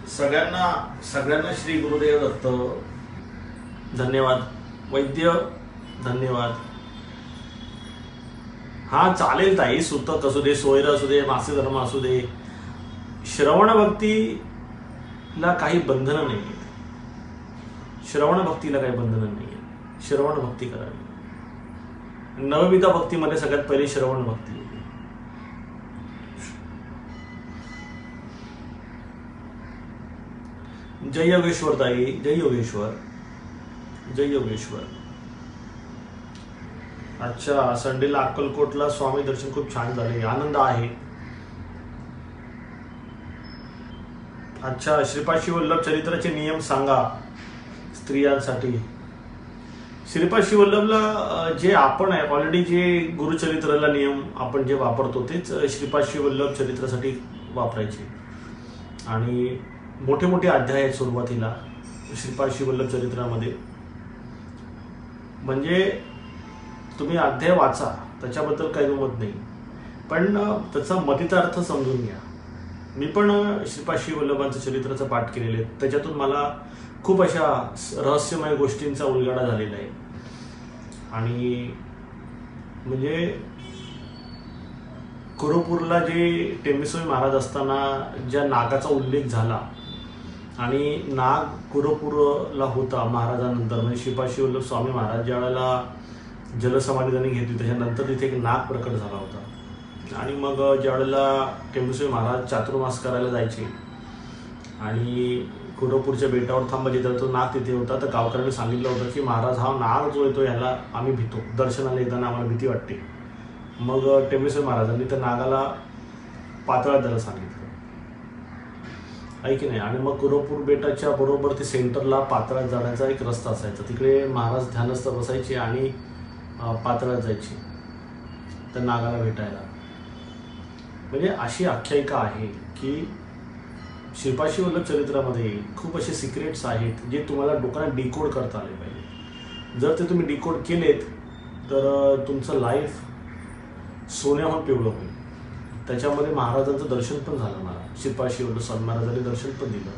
सगळ्यांना श्री गुरुदेव दत्त. धन्यवाद वैद्य, धन्यवाद. हा चालेल ताई, सुतक असू दे, सोयर असू दे, मासिक धर्म असू दे, श्रवण भक्तीला काही बंधनं नाही आहेत. श्रवण भक्तीला काही बंधनं नाही आहेत. श्रवण भक्ती करावी. नवविधा भक्तीमध्ये सगळ्यात पहिले श्रवण भक्ती. जय योगेश्वर ताई, जय योगेश्वर, जय योगेश्वर. अच्छा, संडेला अक्कलकोटला स्वामी दर्शन खूप छान झाले, आनंद आहे. अच्छा, श्रीपाद शिवल्लभ चरित्राचे नियम सांगा स्त्रियांसाठी. श्रीपाद शिवल्लभला जे आपण आहे ऑलरेडी जे गुरुचरित्राला नियम आपण जे वापरतो तेच श्रीपाद शिवल्लभ चरित्रासाठी वापरायचे. आणि मोठे मोठे अध्याय आहेत सुरुवातीला श्रीपाद शिवल्लभ चरित्रामध्ये. म्हणजे तुम्ही अध्याय वाचा, त्याच्याबद्दल काही मत नाही, पण त्याचा मतितार्थ समजून घ्या. मी पण श्रीपाद शिवल्लभांचं चरित्राचं पाठ केलेलं आहे. त्याच्यातून मला खूप अशा रहस्यमय गोष्टींचा उलगडा झालेला आहे. आणि म्हणजे कुरुपूरला जे टेंबेस्वामी महाराज असताना ज्या नागाचा उल्लेख झाला आणि नाग कुरुपूरला होता महाराजांनंतर, म्हणजे श्रीपाद शिवल्लभ स्वामी महाराज ज्या वेळेला जलसमाधी त्यांनी घेतली त्याच्यानंतर तिथे एक नाग प्रकट झाला होता. आणि मग ज्या वेळेला टेंबेस्वामी महाराज चातुर्मास करायला जायचे आणि कुरुपूरच्या बेटावर थांबायचे तर तो नाग तिथे होता. तर गावकऱ्यांनी सांगितलं होतं की महाराज हा नाग जो येतो याला आम्ही भीतो, दर्शनाला येताना आम्हाला भीती वाटते. मग टेंबेस्वामी महाराजांनी त्या नागाला पाताळात जायला सांगितलं, ऐक नाही. आणि मग कुरुपूर बेटाच्या बरोबर ते सेंटरला पाताळात जाण्याचा एक रस्ता असायचा. तिकडे महाराज ध्यानस्थ बसायचे आणि पाताळात जायचे त्या नागाला भेटायला. म्हणजे अशी आख्यायिका आहे की श्रीपाद शिवल्लभ चरित्रामध्ये खूप असे सिक्रेट्स आहेत जे तुम्हाला डोक्याला डिकोड करता आले पाहिजे. जर ते तुम्ही डिकोड केलेत तर तुमचं लाईफ सोन्याहून पिवळं होईल. त्याच्यामध्ये महाराजांचं दर्शन पण झालं मला. श्रीपाद शिवल्लभ स्वामी महाराजांनी दर्शन पण दिलं.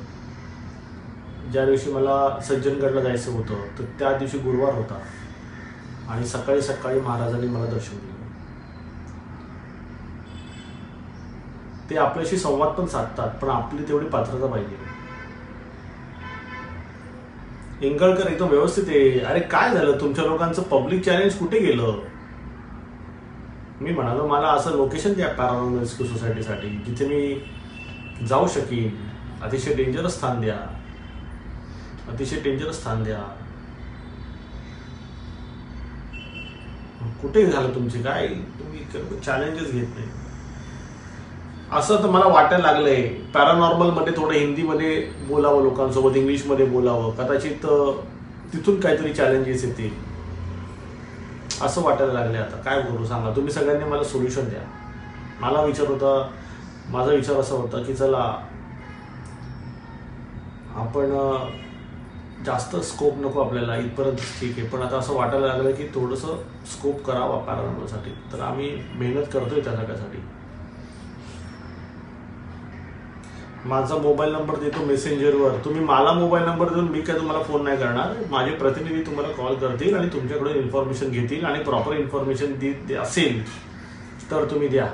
ज्या दिवशी मला सज्जनगडला जायचं होतं तर त्या दिवशी गुरुवार होता आणि सकाळी सकाळी महाराजांनी मला दर्शन दिलं. ते आपल्याशी संवाद पण साधतात, पण आपली तेवढी पात्रता पाहिजे. इंगळकर एकदम व्यवस्थित आहे. अरे काय झालं तुमच्या लोकांचं पब्लिक चॅलेंज कुठे गेलं? मी म्हणालो मला असं लोकेशन द्या पॅरानॉर्मल रेस्क्यू सोसायटीसाठी जिथे मी जाऊ शकीन. अतिशय डेंजरस स्थान द्या, अतिशय डेंजरस स्थान द्या. कुठे झालं तुमचे काय? तुम्ही चॅलेंजेस घेत नाही असं तर मला वाटायला लागलंय. पॅरानॉर्मल मध्ये थोडं हिंदीमध्ये बोलावं, लोकांसोबत इंग्लिशमध्ये बोलावं, कदाचित तिथून काहीतरी चॅलेंजेस येतील असं वाटायला लागले. आता काय करू सांगा तुम्ही? सगळ्यांनी मला सोल्युशन द्या. मला विचार होता, माझा विचार असा होता की चला आपण जास्त स्कोप नको आपल्याला, इथपर्यंत ठीक आहे. पण आता असं वाटायला लागलं की थोडंसं स्कोप करावा पॅरानॉर्मलसाठी. तर आम्ही मेहनत करतोय त्या सगळ्यासाठी. माझा मोबाईल नंबर देतो मेसेंजरवर. तुम्ही मला मोबाईल नंबर देऊन मी काय तुम्हाला फोन नाही करणार. माझे प्रतिनिधी तुम्हाला कॉल करतील आणि तुमच्याकडून इन्फॉर्मेशन घेतील आणि प्रॉपर इन्फॉर्मेशन असेल तर तुम्ही द्या.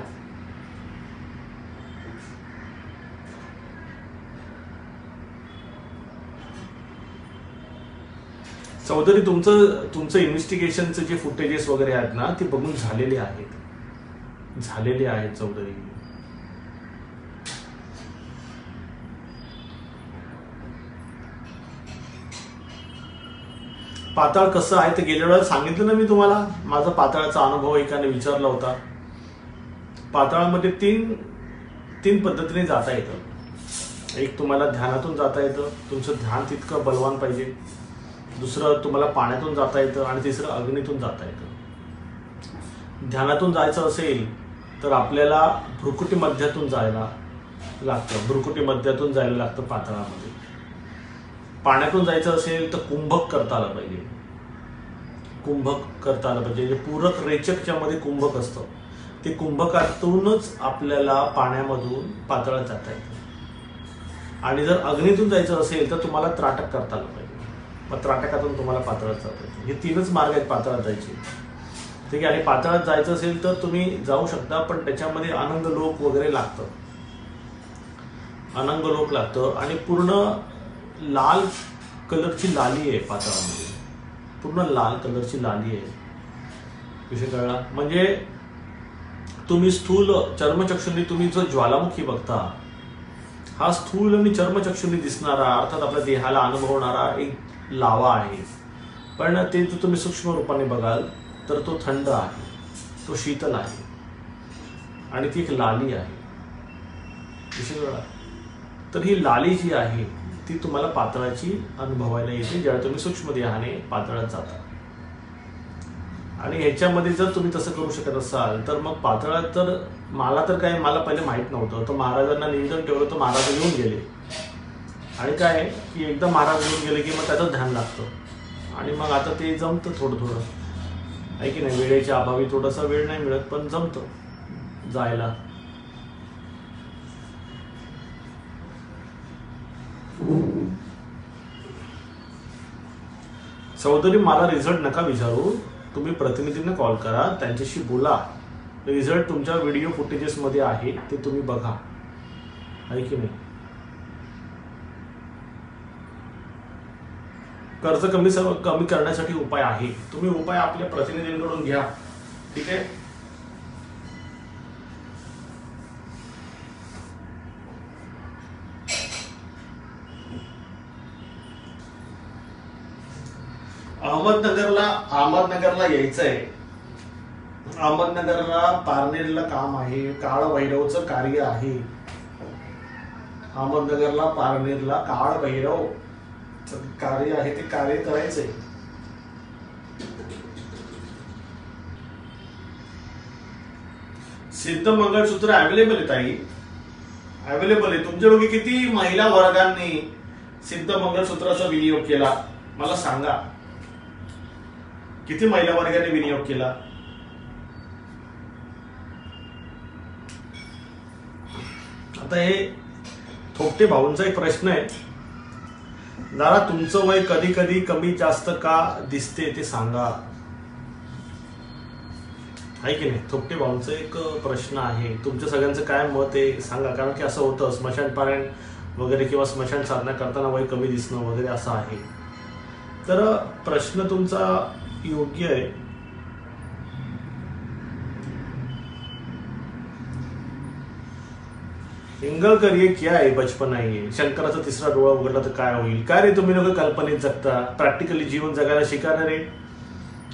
चौधरी तुमचं इन्व्हेस्टिगेशनचे जे फुटेजेस वगैरे आहेत ना ते बघून झालेले आहेत चौधरी. पाताळ कसं आहे ते गेल्या वेळेला सांगितलं ना मी तुम्हाला. माझा पाताळाचा अनुभव एकाने विचारला होता. पाताळामध्ये तीन पद्धतीने जाता येतं. एक तुम्हाला ध्यानातून जाता येतं, तुमचं ध्यान तितकं बलवान पाहिजे. दुसरं तुम्हाला पाण्यातून जाता येतं आणि तिसरं अग्नीतून जाता येतं. ध्यानातून जायचं असेल तर आपल्याला भ्रुकुटी मध्यातून जायला लागतं. भ्रुकुटी मध्यातून जायला लागतं पाताळामध्ये. पाण्यातून जायचं असेल तर कुंभक करता आलं पाहिजे. कुंभक करता आलं पाहिजे. पूरक रेचकच्या मध्ये कुंभक असतं. ते कुंभकातूनच आपल्याला पाण्यामधून पाताळात जाता येतं. आणि जर अग्नीतून जायचं असेल तर तुम्हाला त्राटक करता आलं पाहिजे, मग त्राटकातून तुम्हाला पाताळात जाता येतं. हे 3च मार्ग आहेत पाताळात जायचे. ठीक आहे. आणि पाताळात जायचं असेल तर तुम्ही जाऊ शकता, पण त्याच्यामध्ये अनंग लोक वगैरे लागतं, अनंग लोक लागतं. आणि पूर्ण लाल कलरची लाली आहे पाताळामध्ये, पूर्ण लाल कलरची लाली आहे. विषय कळला. म्हणजे तुम्ही स्थूल चर्मचक्षुंनी तुम्ही जो ज्वालामुखी बघता, हा स्थूल आणि चर्मचक्षुंनी दिसणारा, अर्थात आपल्या देहाला अनुभवणारा एक लावा आहे. पण ते जर तुम्ही सूक्ष्म रूपाने बघाल तर तो थंड आहे, तो शीतल आहे आणि ती एक लाली आहे. विषय कळला. तर ही लाली जी आहे ती तुम्हाला पातळाची अनुभवायला येते ज्यावेळी तुम्ही सूक्ष्म देहाने पातळात जाता. आणि ह्याच्यामध्ये जर तुम्ही तसं करू शकत असाल तर मग पातळात, तर मला पहिले माहीत नव्हतं, तर महाराजांना निवेदन ठेवलं तर महाराज येऊन गेले. आणि काय की एकदा महाराज येऊन गेले की मग त्याचं ध्यान लागतं आणि मग आता ते जमतं थोडं थोडं, आहे की नाही. वेळेच्या अभावी थोडासा वेळ नाही मिळत, पण जमतं जायला. चौधरी, मला रिझल्ट नका विचारू, तुम्ही प्रतिनिधींना कॉल करा, त्यांच्याशी बोला. रिझल्ट तुमच्या व्हिडिओ फुटेजेसमध्ये आहे, ते तुम्ही बघा, आहे की नाही. कर्ज कमी करण्यासाठी उपाय आहे, तुम्ही उपाय आपल्या प्रतिनिधींकडून घ्या. ठीक आहे. अहमदनगरला यायचंय. अहमदनगरला पारनेरला काम आहे, काळभैरवचं कार्य आहे. अहमदनगरला पारनेरला काळभैरव कार्य आहे, ते कार्य करायचंय. सिद्ध मंगळसूत्र अवेलेबल आहे ताई, अवेलेबल आहे. तुमच्यापैकी किती महिला वर्गांनी सिद्ध मंगळसूत्राचा विनियोग केला मला सांगा. किती महिला वर्गाने विनियोग केला? आता हे थोपटे भाऊंचा एक प्रश्न आहे, जरा तुमचं वय कधी कधी कमी जास्त का दिसते ते सांगा, आहे की नाही. थोपटे भाऊंचा एक प्रश्न आहे, तुमच्या सगळ्यांचं काय मत आहे सांगा. कारण की असं होतं स्मशान पारायण वगैरे किंवा स्मशान साधना करताना वय कमी दिसणं वगैरे असं आहे. तर प्रश्न तुमचा योग्य आहे. इंगळकर ये क्या आहे, बचपन आहे. शंकराचा तिसरा डोळा उघडला तर काय होईल. काय रे तुम्ही लोक कल्पनेत जगता, प्रॅक्टिकली जीवन जगायला शिकायला रे.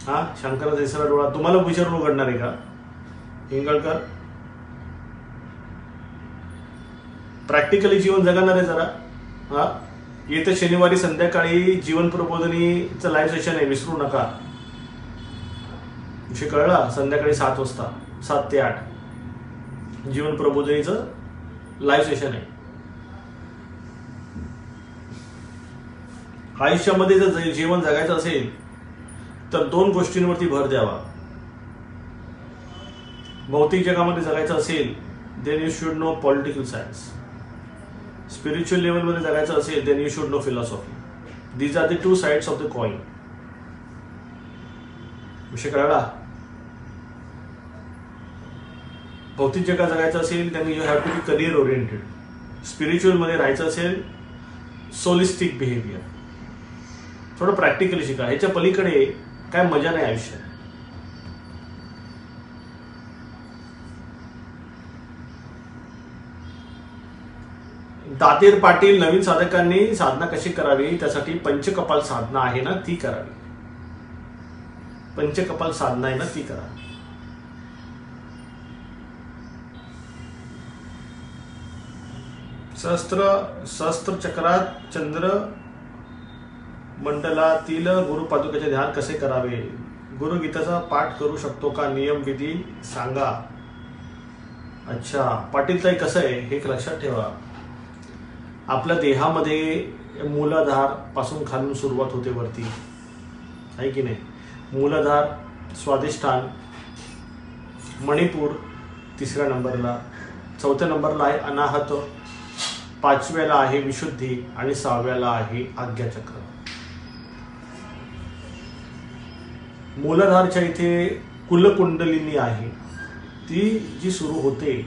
हा, शंकराचा तिसरा डोळा तुम्हाला विचारून उघडणार आहे का इंगळकर? प्रॅक्टिकली जीवन जगणार आहे जरा. हा, येत्या शनिवारी संध्याकाळी जीवन प्रबोधनीचं लाईव्ह सेशन आहे, विसरू नका. विषय कळला. संध्याकाळी 7 वाजता, 7 ते 8 जीवन प्रबोधनीचं लाईव्ह सेशन आहे. आयुष्यामध्ये जर जीवन जगायचं असेल तर 2 गोष्टींवरती भर द्यावा. भौतिक जगामध्ये जगायचं असेल then you should know political science. Spiritual लेवलमध्ये जगायचं असेल then you should know philosophy. These are the 2 sides of the coin. विषय कळला. भौतिक जगात जगायचं असेल त्यांनी you have to be career oriented. Spiritual मध्ये राहायचं असेल सोलिस्टिक बिहेवियर, थोडं प्रॅक्टिकली शिका. ह्याच्या पलीकडे काय मजा नाही आयुष्यात. दातेर पाटील, नवीन साधकांनी साधना कशी करावी त्यासाठी पंचकपाल साधना आहे ना ती करावी. पंचकपाल साधना आहे ना ती करा. सहस्त्र चक्रात चंद्र मंडलातील गुरुपादुकेचे ध्यान कसे करावे. गुरुगीताचा पाठ करू शकतो का, नियम विधी सांगा. अच्छा पाटील ताई, कसं आहे हे लक्षात ठेवा. आपल्या देहामध्ये मूलाधार पासून खालून सुरुवात होते वरती, आहे की नाही. मूलाधार, स्वाधिष्ठान, मणिपूर 3ऱ्या नंबरला, 4थ्या नंबरला आहे अनाहत, 5व्याला आहे विशुद्धी आणि 6व्याला आहे आज्ञाचक्र. मूलाधारच्या इथे कुलकुंडलिनी आहे, ती जी सुरू होते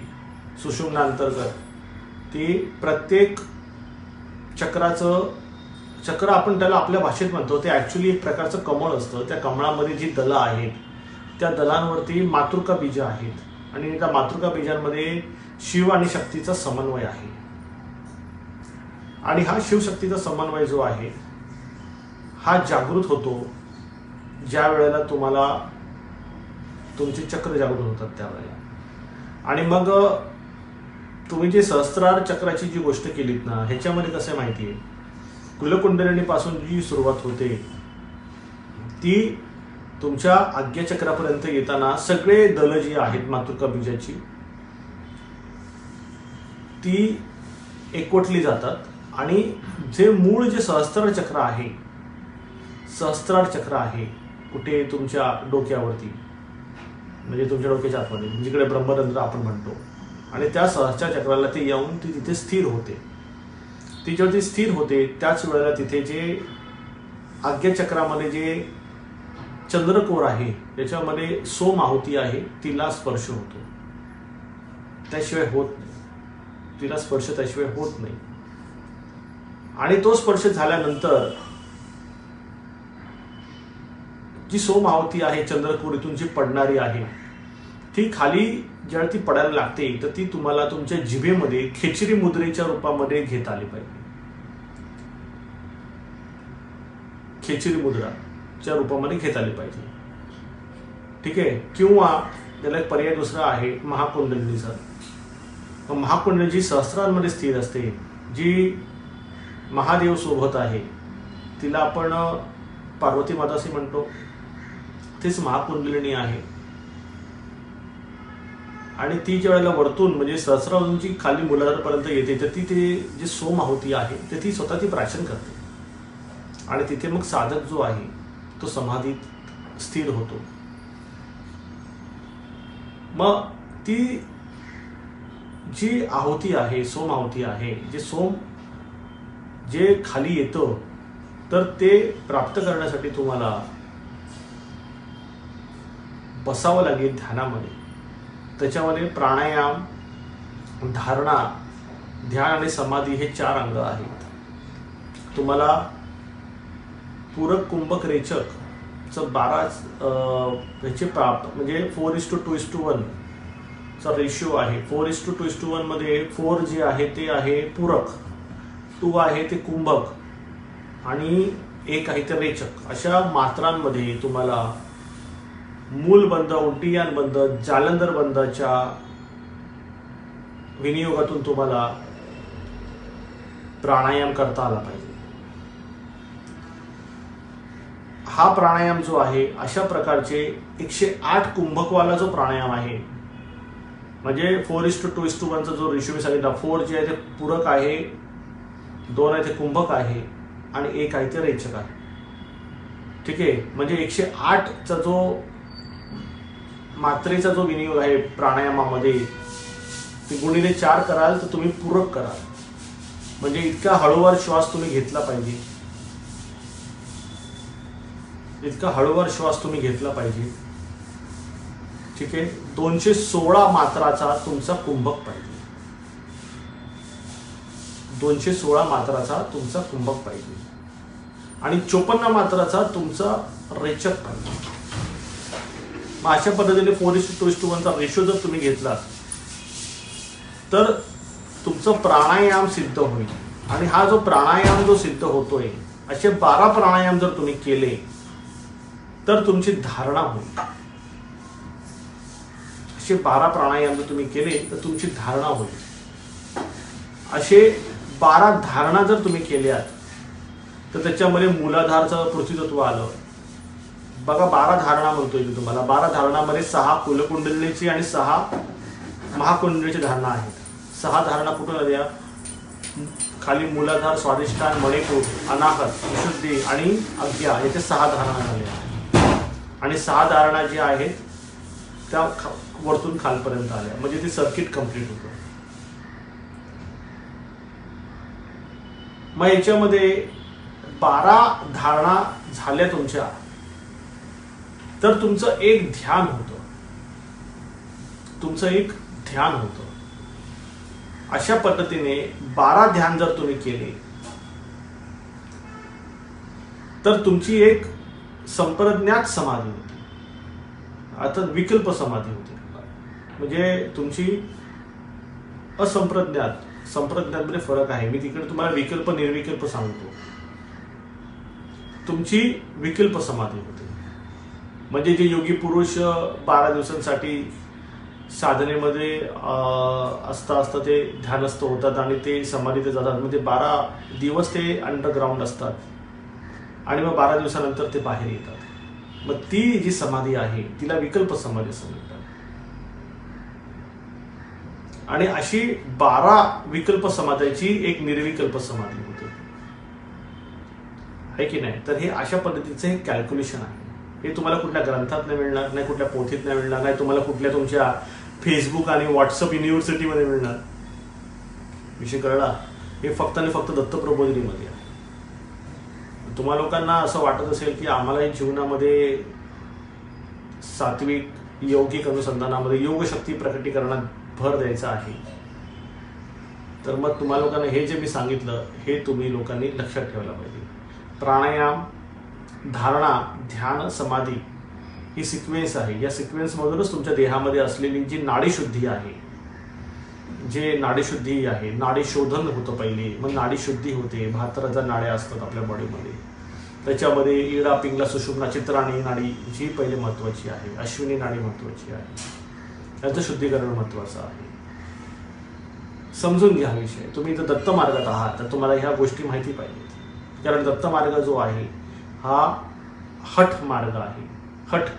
सुषुम्नांतर्गत, ती प्रत्येक चक्र आपण त्याला आपल्या भाषेत म्हणतो, ते ऍक्च्युली एक प्रकारचं कमळ असतं. त्या कमळामध्ये जी दलं आहेत त्या दलांवरती मातृका बीज आहेत आणि त्या मातृका बीजांमध्ये शिव आणि शक्तीचा समन्वय आहे. आणि हा शिवशक्तीचा समन्वय जो आहे हा जागृत होतो ज्या वेळेला तुम्हाला तुमचे चक्र जागृत होतात त्यावेळेला. आणि मग तुम्ही जे सहस्त्रार चक्राची जी गोष्ट केलीत ना, ह्याच्यामध्ये कसं आहे माहिती आहे, कुलकुंडलिनीपासून जी सुरुवात होते ती तुमच्या आज्ञाचक्रापर्यंत येताना सगळे दल जी आहेत मातृका बीजाची ती एकवटली जातात आणि जे मूळ जे सहस्त्रार चक्र आहे कुठे तुमच्या डोक्यावरती, म्हणजे तुमच्या डोक्याच्या आतमध्ये जिकडे ब्रह्मरंध्र आपण म्हणतो, आणि त्या सहस्त्रार चक्राला ते येऊन ती तिथे स्थिर होते. ती जेव्हा ती स्थिर होते त्याच वेळेला तिथे जे आज्ञाचक्रामध्ये जे चंद्रकोर आहे त्याच्यामध्ये सोम आहुती आहे, तिला स्पर्श होतो, त्याशिवाय होत नाही. तिला स्पर्श त्याशिवाय होत नाही. आणि तो स्पर्श झाल्यानंतर जी सोम आहुती आहे चंद्रकोर इथून जी पडणारी आहे ती खाली ज्यावेळी ती पडायला लागते तर ती तुम्हाला तुमच्या जिभेमध्ये खेचरी मुद्रेच्या रूपामध्ये घेता आली पाहिजे. खेचरी मुद्राच्या रूपामध्ये घेता आली पाहिजे. ठीक आहे. किंवा त्याला एक पर्याय दुसरा आहे महाकुंडलिनीचा. महाकुंडलिनी जी सहस्रांमध्ये स्थिर असते, जी महादेव सोबत आहे, तिला आपण पार्वती माता असे म्हणतो, तीच महाकुंडलिनी आहे. आणि ती ज्या वेळेला वरतून म्हणजे सहस्रावरून जी खाली मूलाधारपर्यंत येते तर ती ते जे सोम आहुती आहे ते ती स्वतः ती प्राशन करते आणि तिथे मग साधक जो आहे तो समाधीत स्थिर होतो. मग ती जी आहुती आहे, सोम आहुती आहे, जे सोम जे खाली येतं तर ते प्राप्त करण्यासाठी तुम्हाला बसावं लागेल ध्यानामध्ये. त्याच्यामध्ये प्राणायाम, धारणा, ध्यान आणि समाधी हे 4 अंग आहेत. तुम्हाला पूरक, कुंभक, रेचक च 12 ह्याचे म्हणजे 4:2:1 चा रेशिओ आहे. 4:2:1 मध्ये 4 जे आहे ते आहे पूरक, 2 आहे ते कुंभक आणि 1 आहे ते रेचक. अशा मात्रांमध्ये तुम्हाला मूलबंध, उड्डीयान बंध, जालंधर बंधाच्या विनियोगातून तुम्हाला प्राणायाम करता आला पाहिजे. हा प्राणायाम जो आहे अशा प्रकारचे 108 कुंभकवाला जो प्राणायाम आहे, म्हणजे 4:2:1 चा जो रेशिओ मी सांगितला, 4 जे आहे ते पूरक आहे, 2 आहे ते कुंभक आहे आणि 1 आहे ते रेचक आहे. ठीक आहे. म्हणजे 108 चा जो मात्रेचा जो विनियोग आहे प्राणायामामध्ये ते गुणिले 4 कराल तर तुम्ही पूरक कराल. म्हणजे इतका हळूवार श्वास तुम्ही घेतला पाहिजे, इतका हळूवार श्वास तुम्ही घेतला पाहिजे. ठीक आहे. 216 मात्राचा तुमचा कुंभक पाहिजे, 216 मात्राचा तुमचा कुंभक पाहिजे आणि 54 मात्राचा तुमचा रेचक पाहिजे. मग अशा पद्धतीने 4:2:1 चा रेशो जर तुम्ही घेतला तर तुमचं प्राणायाम सिद्ध होईल. आणि हा जो प्राणायाम जो सिद्ध होतोय, असे 12 प्राणायाम जर तुम्ही केले तर तुमची धारणा होईल. असे 12 प्राणायाम जर तुम्ही केले तर तुमची धारणा होईल. असे 12 धारणा जर तुम्ही केल्यात तर त्याच्यामध्ये मूलाधारचं पृथ्वीतत्व आलं. बघा 12 धारणा म्हणतोय मी तुम्हाला. 12 धारणामध्ये 6 कुलकुंडलिनीची आणि 6 महाकुंडलिनीची धारणा आहेत. 6 धारणा कुठून आल्या? खाली मूलाधार, स्वाधिष्ठान, मणिपूर, अनाहत, विशुद्धी आणि आज्ञा, याचे 6 धारणा झाल्या. आणि 6 धारणा ज्या आहेत त्या वरतून खालपर्यंत आल्या, म्हणजे ती सर्किट कंप्लीट होतं. मग याच्यामध्ये 12 धारणा झाल्या तुमच्या, तर तुमचं एक ध्यान होतं, अशा पद्धतीने 12 ध्यान जर तुम्ही केले तर तुमची एक संप्रज्ञात समाधी होती, आता विकल्प समाधी होती. म्हणजे तुमची संप्रज्ञात मध्ये फरक आहे. मी तिकडे तुम्हाला विकल्प निर्विकल्प सांगतो. तुमची विकल्प समाधी होते. म्हणजे जे योगी पुरुष 12 दिवसांसाठी साधनेमध्ये असता ते ध्यानस्थ होतात आणि ते समाधीत जातात. म्हणजे 12 दिवस ते अंडरग्राऊंड असतात आणि मग 12 दिवसानंतर ते बाहेर येतात. मग ती जी समाधी आहे तिला विकल्प समाधी असं म्हणतात. आणि अशी 12 विकल्प समाधीची एक निर्विकल्प समाधी होते, आहे की नाही. तर हे अशा पद्धतीचं एक कॅल्क्युलेशन आहे. हे तुम्हाला कुठल्या ग्रंथात नाही मिळणार, नाही कुठल्या पोथीत नाही मिळणार, नाही तुम्हाला कुठल्या तुमच्या फेसबुक आणि व्हॉट्सअप युनिव्हर्सिटीमध्ये मिळणार. विषय कळला. हे फक्त आणि फक्त दत्तप्रबोधिनीमध्ये आहे. तुम्हा लोकांना असं वाटत असेल की आम्हालाही जीवनामध्ये सात्विक यौगिक अनुसंधानामध्ये योगशक्ती प्रकटीकरणात भर द्यायचा आहे, तर मग तुम्हा लोकांना हे जे मी सांगितलं हे तुम्ही लोकांनी लक्षात ठेवायला पाहिजे. प्राणायाम, धारणा, ध्यान, समाधी ही सिक्वेन्स आहे. या सिक्वेन्समधूनच तुमच्या देहामध्ये असलेली जी नाडीशुद्धी आहे, नाडी शोधन होतं पहिले, मग नाडी शुद्धी होते. 72 नाड्या असतात आपल्या बॉडीमध्ये. त्याच्यामध्ये इडा, पिंगला, सुषुम्ना, चित्राणी नाडी जी पहिले महत्वाची आहे, अश्विनी नाडी महत्वाची आहे. याचं शुद्धीकरण महत्वाचं आहे. समजून घ्या विषय. तुम्ही जर दत्त मार्गात आहात तर तुम्हाला ह्या गोष्टी माहिती पाहिजेत. कारण दत्त मार्ग जो आहे हा हठ मार्ग आहे. हठ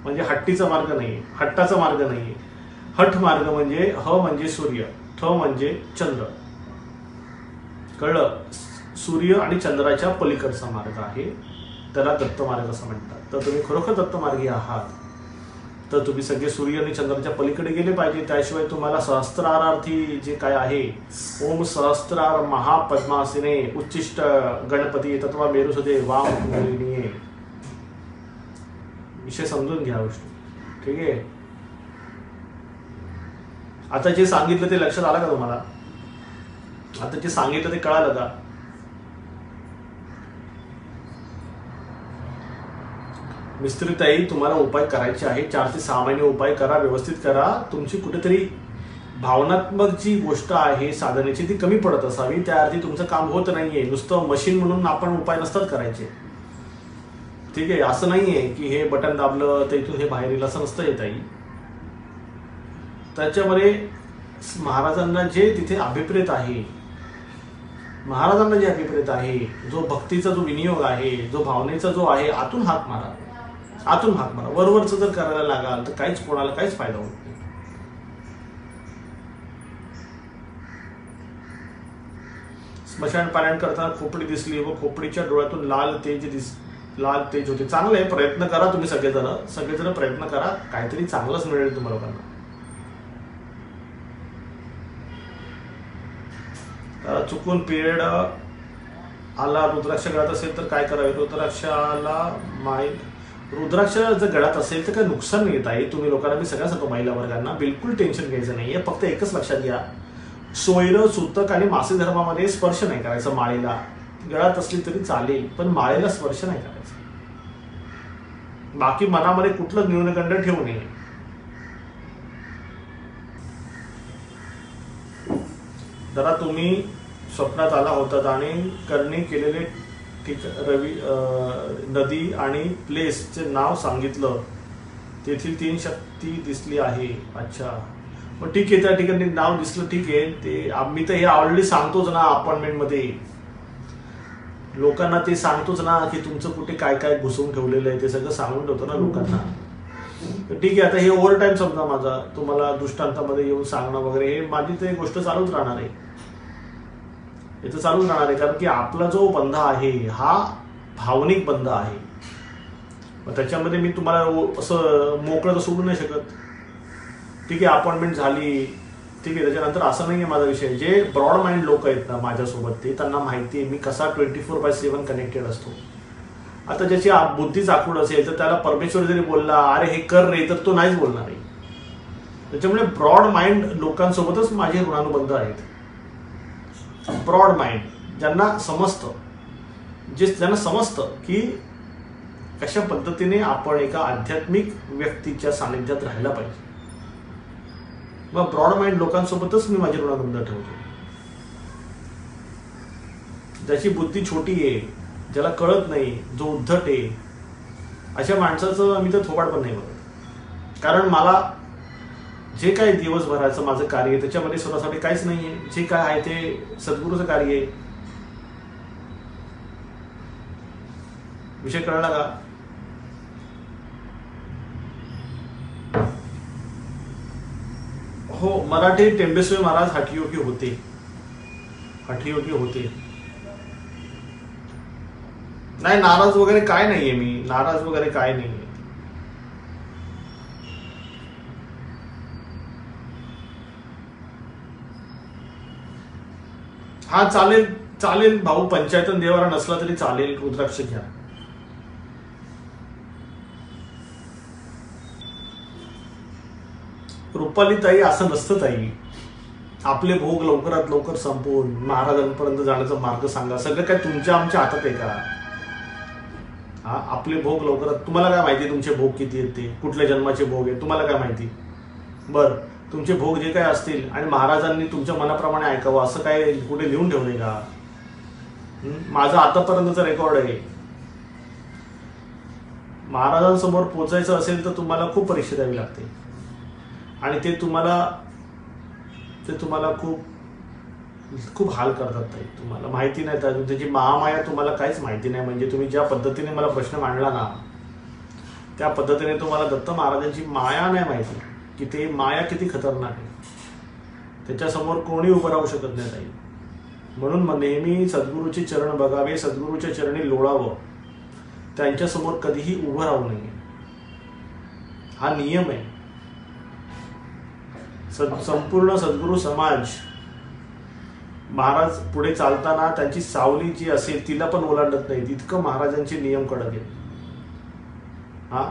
म्हणजे हट्टीचा मार्ग नाहीये, हट्टाचा मार्ग नाहीये. हठ मार्ग म्हणजे ह म्हणजे सूर्य, ठ म्हणजे चंद्र. कळलं. सूर्य आणि चंद्राच्या पलीकडचा मार्ग आहे, त्याला दत्त मार्ग असं म्हणतात. तर तुम्ही खरोखर दत्त मार्गी आहात तर तुम्ही सगळे सूर्य आणि चंद्राच्या पलीकडे गेले पाहिजे. त्याशिवाय तुम्हाला सहस्त्रारार्थी जे काय आहे, ओम सहस्त्रार महापद्मासने उच्चिष्ट गणपती तत्वा मेरुसुदे वाम कुंडलिनी, विषय समजून घ्या गोष्टी. ठीक आहे. आता जे सांगितलं ते लक्षात आलं का तुम्हाला? आता जे सांगितलं ते कळालं का? मिस्त्रीताई, तुम्हाला उपाय करायचे आहे. 4 ते 6 महिने उपाय करा, व्यवस्थित करा. तुमची कुठेतरी भावनात्मक जी गोष्ट आहे साधनेची ती कमी पडत असावी. त्या अर्थी तुमचं काम होत नाहीये. नुसतं मशीन म्हणून आपण उपाय नसतात करायचे. ठीक आहे. असं नाहीये की हे बटन दाबलं तर इथून हे बाहेर येईल असं नसतं येत आहे. त्याच्यामध्ये महाराजांना जे तिथे अभिप्रेत आहे, जो भक्तीचा जो विनियोग आहे, जो भावनेचा जो आहे, आतून हाक मारा. वरवरचं जर करायला लागाल तर कोणाला काहीच फायदा होत नाही. स्मशान पारायण करताना खोपडी दिसली व खोपडीच्या डोळ्यातून लाल तेज होते. चांगलं आहे. प्रयत्न करा तुम्ही सगळेजण प्रयत्न करा. काहीतरी चांगलंच मिळेल तुम्हाला लोकांना. चुकून पिरियड आला, रुद्राक्ष गळ्यात असेल तर काय करावे? रुद्राक्ष जर गळ्यात असेल तर काही नुकसान नाही येत आहे. तुम्ही लोकांना मी सगळ्या सांगतो, महिला वर्गांना बिलकुल टेन्शन घ्यायचं नाहीये. फक्त एकच लक्षात घ्या, सोयरं, सूतक आणि मासिक धर्मामध्ये स्पर्श नाही करायचा. माळेला गळ्यात असली तरी चालेल, पण माळेला स्पर्श नाही करायचा. बाकी मनामध्ये कुठलं न्यूनगंड ठेवू नये. जरा तुम्ही स्वप्नात आला होतात आणि करणी केलेले नदी आणि प्लेसचे नाव सांगितलं, तेथील 3 शक्ती दिसली आहे. अच्छा, मग ठीक आहे. त्या ठिकाणी नाव दिसलं, ठीक आहे. ते आम्ही तर हे ऑलरेडी सांगतोच ना अपॉइंटमेंट मध्ये. लोकांना ते सांगतोच ना की तुमचं कुठे काय काय घुसवून ठेवलेलं आहे ते सगळं सांगून ठेवतो ना लोकांना. ठीक आहे. आता हे ओव्हर टाइम समजा माझा, तुम्हाला दृष्टांतामध्ये येऊन सांगणं वगैरे, हे माझी ते गोष्ट चालूच राहणार आहे. याचं चालूच राहणार आहे. कारण की आपला जो बंध आहे हा भावनिक बंध आहे. मग त्याच्यामध्ये मी तुम्हाला असं मोकळं तर सोडू नाही शकत. ठीक आहे, अपॉइंटमेंट झाली, ठीक आहे. त्याच्यानंतर असं नाही आहे माझा विषय, जे ब्रॉड माइंड लोक आहेत ना माझ्यासोबत, ते त्यांना माहिती आहे मी कसा 24/7 कनेक्टेड असतो. आता ज्याची बुद्धी आखूड असेल तर त्याला परमेश्वर जरी बोलला अरे हे कर रे, तर तो नाहीच बोलणार आहे. त्याच्यामुळे ब्रॉड माइंड लोकांसोबतच माझे ऋणानुबंध आहेत. ब्रॉड माइंड ज्यांना समजतं, ज्यांना समजतं की कशा पद्धतीने आपण एका आध्यात्मिक व्यक्तीच्या सानिध्यात राहायला पाहिजे. मग ब्रॉड माइंड लोकांसोबतच मी माझे ऋणानुबंध ठेवतो. ज्याची बुद्धी छोटी आहे, ज्याला कळत नाही, जो उद्धट आहे, अशा माणसाचं मी तर थोबाड पण नाही बघत. कारण मला जे काही दिवसभराचं माझं कार्य आहे त्याच्यामध्ये स्वतःसाठी काहीच नाही आहे. जे काय आहे ते सद्गुरूचं कार्य आहे. विषय कळला का? हो, मराठी टेंबेस्वे महाराज हठयोगी होते. नाही, नाराज वगैरे काय नाहीये मी. नाराज वगैरे काय नाहीये. हा चालेल भाऊ. पंचायतन देवारा नसला तरी चालेल. रुद्राक्ष घ्या. रुपाली ताई, असं नसतं ताई. आपले भोग लवकरात लवकर संपवून महाराजांपर्यंत जाण्याचा मार्ग सांगा. सगळं काय तुमच्या आमच्या हातात आहे का? हा, आपले भोग लवकरात. तुम्हाला काय माहिती तुमचे भोग किती आहेत ते, कुठल्या जन्माचे भोग आहे, तुम्हाला काय माहिती? बरं, तुमचे भोग जे काय असतील आणि महाराजांनी तुमच्या मनाप्रमाणे ऐकावं असं काय कुठे लिहून ठेवलंय का? माझं आतापर्यंतचं रेकॉर्ड आहे. महाराजांसमोर पोचायचं असेल तर तुम्हाला खूप परीक्षा द्यावी लागते आणि ते तुम्हाला खूप हाल करतात ताई. तुम्हाला माहिती नाही अजून त्याची महामाया, तुम्हाला काहीच माहिती नाही. म्हणजे तुम्ही ज्या पद्धतीने मला प्रश्न मांडला ना, त्या पद्धतीने तुम्हाला दत्त महाराजांची माया नाही माहिती की ते माया किती खतरनाक आहे. त्याच्यासमोर कोणी उभं राहू शकत नाही ताई. म्हणून नेहमी सद्गुरूचे चरण बघावे, सद्गुरूच्या चरणी लोळावं, त्यांच्यासमोर कधीही उभं राहू नये. हा नियम आहे. संपूर्ण सद्गुरू समाज महाराज पुढे चालताना त्यांची सावली जी असेल तिला पण ओलांडत नाही. इतकं महाराजांचे नियम कडक आहेत. हा,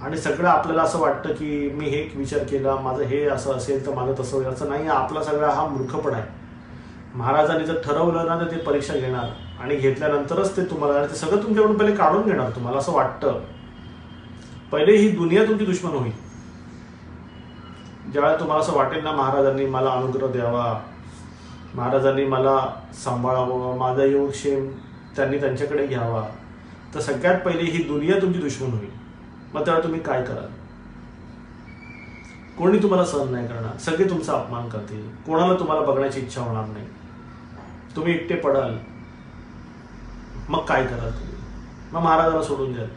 आणि सगळं आपल्याला असं वाटतं की मी हे विचार केला, माझं हे असं असेल तर माझं तसं होईल. असं नाही. आपला सगळा हा मूर्खपणा आहे. महाराजांनी जर ठरवलं ना तर ते परीक्षा घेणार आणि घेतल्यानंतरच ते तुम्हाला, ते सगळं तुमच्याकडून पहिले काढून घेणार. तुम्हाला असं वाटतं पहिले ही दुनिया तुमची दुश्मन होईल. ज्यावेळेला तुम्हाला असं वाटेल ना महाराजांनी मला अनुग्रह द्यावा, महाराजांनी मला सांभाळावं, माझा योगक्षेम त्यांनी त्यांच्याकडे घ्यावा, तर सगळ्यात पहिले ही दुनिया तुमची दुश्मन होईल. मग त्यावेळेला तुम्ही काय कराल? कोणी तुम्हाला सहन नाही करणार. सगळे तुमचा अपमान करतील. कोणाला तुम्हाला बघण्याची इच्छा होणार नाही. तुम्ही एकटे पडाल. मग काय कराल तुम्ही? मग महाराजाला सोडून द्याल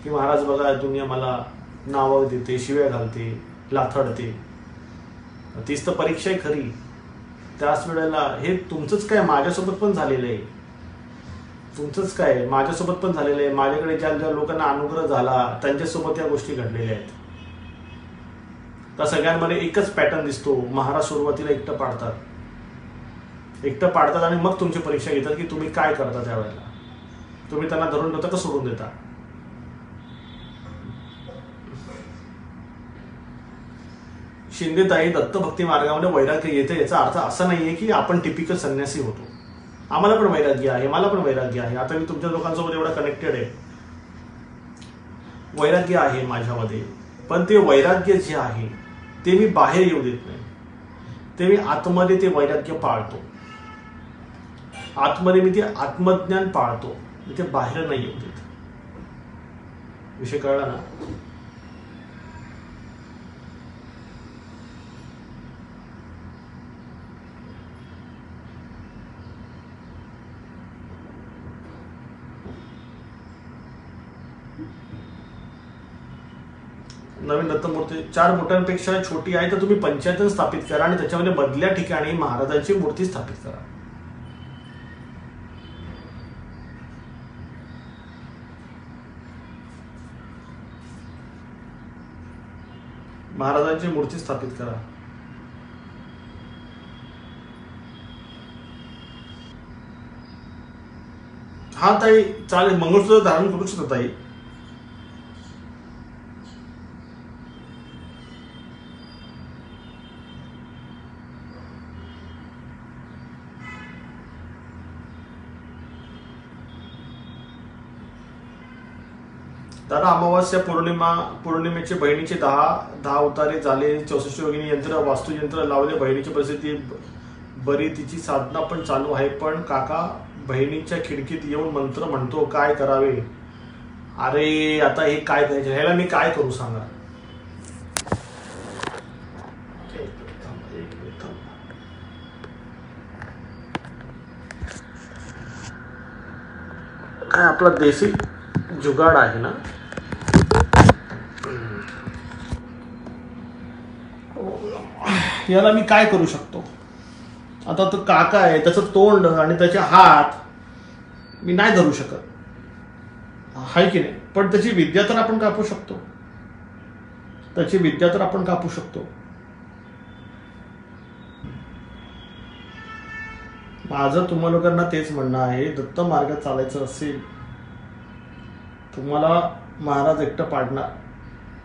की महाराज बघा दुनिया मला नावं देते, शिव्या घालते, लाथडते. तीच तर परीक्षा आहे खरी. त्याच वेळेला हे तुमचंच काय, माझ्यासोबत पण झालेलं आहे. तुमचंच काय, माझ्यासोबत पण झालेलं आहे. माझ्याकडे ज्या ज्या लोकांना अनुग्रह झाला त्यांच्यासोबत या गोष्टी घडलेल्या आहेत. त्या सगळ्यांमध्ये एकच पॅटर्न दिसतो. महाराज सुरुवातीला एकटं पाडतात आणि मग तुमची परीक्षा घेतात की तुम्ही काय करता. त्यावेळेला तुम्ही त्यांना धरून ठेवता का सोडून देता? शिंदेताई, दत्तभक्ती मार्गामध्ये वैराग्य येते याचा अर्थ असा नाहीये की आपण टिपिकल संन्यासी होतो. आम्हाला पण वैराग्य आहे, मला पण वैराग्य आहे. आता मी तुमच्या लोकांसोबत एवढा कनेक्टेड आहे, वैराग्य आहे माझ्यामध्ये. पण ते वैराग्य जे आहे ते मी बाहेर येऊ देत नाही. ते मी आतमध्ये ते वैराग्य पाळतो. आतमध्ये मी ते आत्मज्ञान पाळतो. मी ते बाहेर नाही येऊ देत. विषय कळला ना? नवीन दत्तमूर्ती 4 फुटांपेक्षा छोटी आहे तर तुम्ही पंचायतन स्थापित करा आणि त्याच्यामध्ये मधल्या ठिकाणी महाराजांची मूर्ती स्थापित करा. महाराजांची मूर्ती स्थापित करा. हा ताई चालेल, मंगळसूत्र धारण करू शकता ताई. दादा अमावास्या पौर्णिमेचे बहिणीचे 10 उतारे झाले, 64 योगिनी यंत्र वास्तुयंत्र लावले, बहिणीची परिस्थिती बरी, तिची साधना पण चालू आहे. पण काका बहिणीच्या खिडकीत येऊन मंत्र म्हणतो, काय करावे? अरे आता हे काय करायचं, ह्याला मी काय करू सांगा? काय आपला देशी जुगाड आहे ना. याला मी काय करू शकतो? आता तो काका आहे, त्याचं तोंड आणि त्याचे हात मी नाही धरू शकत, हाय की नाही? पण त्याची विद्या तर आपण कापू शकतो, त्याची विद्या तर आपण कापू शकतो. माझं तुम्हा लोकांना तेच म्हणणं आहे, दत्त मार्गात चालायचं असेल, तुम्हाला महाराज एकटं पाडणार.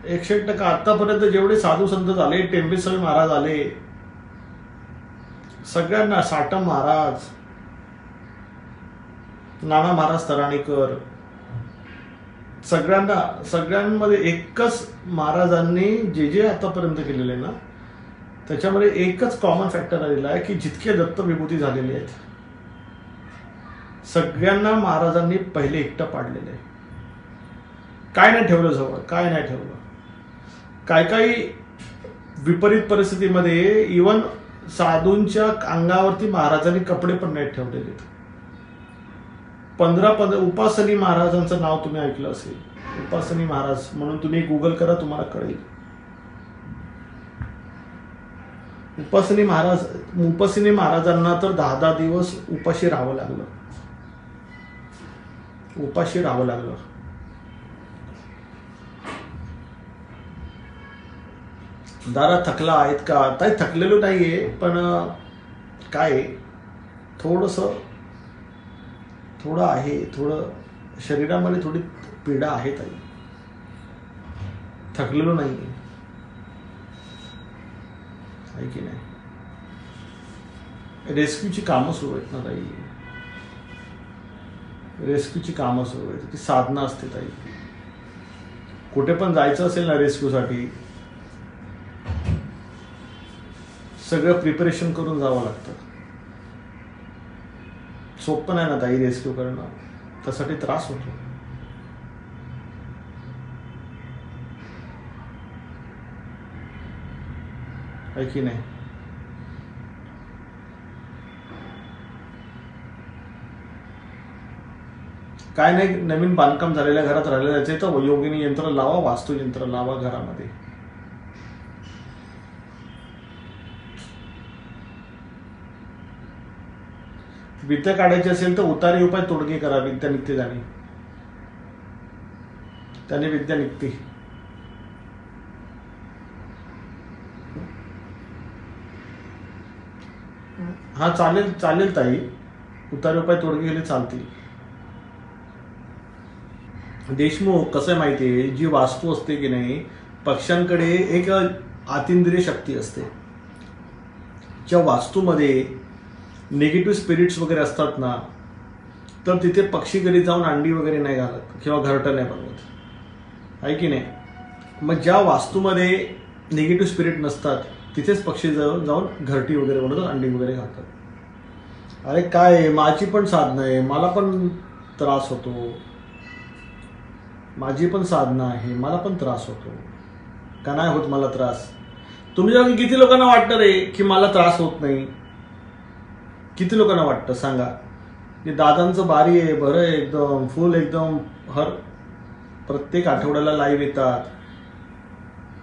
101% आतापर्यंत जेवढे साधू संत झाले, टेंबेस्वामी महाराज आले, सगळ्यांना, साटम महाराज, नाना महाराज तराणीकर, सगळ्यांमध्ये एकच महाराजांनी जे आतापर्यंत केलेले ना, त्याच्यामध्ये एकच कॉमन फॅक्टर आलेला आहे की जितके दत्त विभूती झालेले आहेत, सगळ्यांना महाराजांनी पहिले एकटं पाडलेलं आहे. काय नाही ठेवलं जवळ, काय नाही ठेवलं. काही विपरीत परिस्थितीमध्ये इवन साधूंच्या अंगावरती महाराजांनी कपडे पण नाही ठेवलेले. 15 उपासनी महाराजांचं नाव तुम्ही ऐकलं असेल, उपासनी महाराज म्हणून तुम्ही गुगल करा, तुम्हाला कळेल. उपासनी महाराजांना तर 10 दिवस उपाशी राहावं लागलं. दादा थकला आहेत का? ताई थकलेलो नाहीये, पण काय थोडं आहे, थोडं शरीरामध्ये थोडी पीडा आहे ताई, थकलेलो नाहीये, आहे की नाही? रेस्क्यूची कामं सुरू आहेत ना ताई, रेस्क्यूची कामं सुरू आहेत, ती साधना असते ताई. कुठे पण जायचं असेल ना रेस्क्यूसाठी, सगळं प्रिपरेशन करून जावं लागतं. सोपं नाही ना ताई रेस्क्यू करणं, त्यासाठी त्रास होतो. आहे की नाही? काय नाही, नवीन बांधकाम झालेल्या घरात राहिलेलं असेल तर योगिनी यंत्र लावा, वास्तू यंत्र लावा घरामध्ये. विद्या काढायची असेल तर उतारी उपाय तोडगे करा, विद्या निघते जाणे, त्याने विद्या निघते. हा चालेल ताई, उतारी उपाय तोडगे गेले चालतील. देशमुख कसं आहे माहितीये, जी वास्तू असते की नाही, पक्ष्यांकडे एक आतिंद्रिय शक्ती असते. ज्या वास्तूमध्ये निगेटिव्ह स्पिरिट्स वगैरे असतात ना, तर तिथे पक्षी घरी जाऊन अंडी वगैरे नाही घालत किंवा घरटं नाही बनवत, आहे की नाही? मग ज्या वास्तूमध्ये निगेटिव्ह स्पिरिट नसतात तिथेच पक्षी जाऊन घरटी वगैरे बनवतात, अंडी वगैरे घालतात. अरे काय, माझी पण साधना आहे, मला पण त्रास होतो, माझी पण साधना आहे, मला पण त्रास होतो का नाही होत? मला त्रास. तुमच्या किती लोकांना वाटतं रे की मला त्रास होत नाही? किती लोकांना वाटतं सांगा? की दादांचं बारी आहे, बरं आहे, एकदम फुल, एकदम प्रत्येक आठवड्याला लाईव्ह येतात,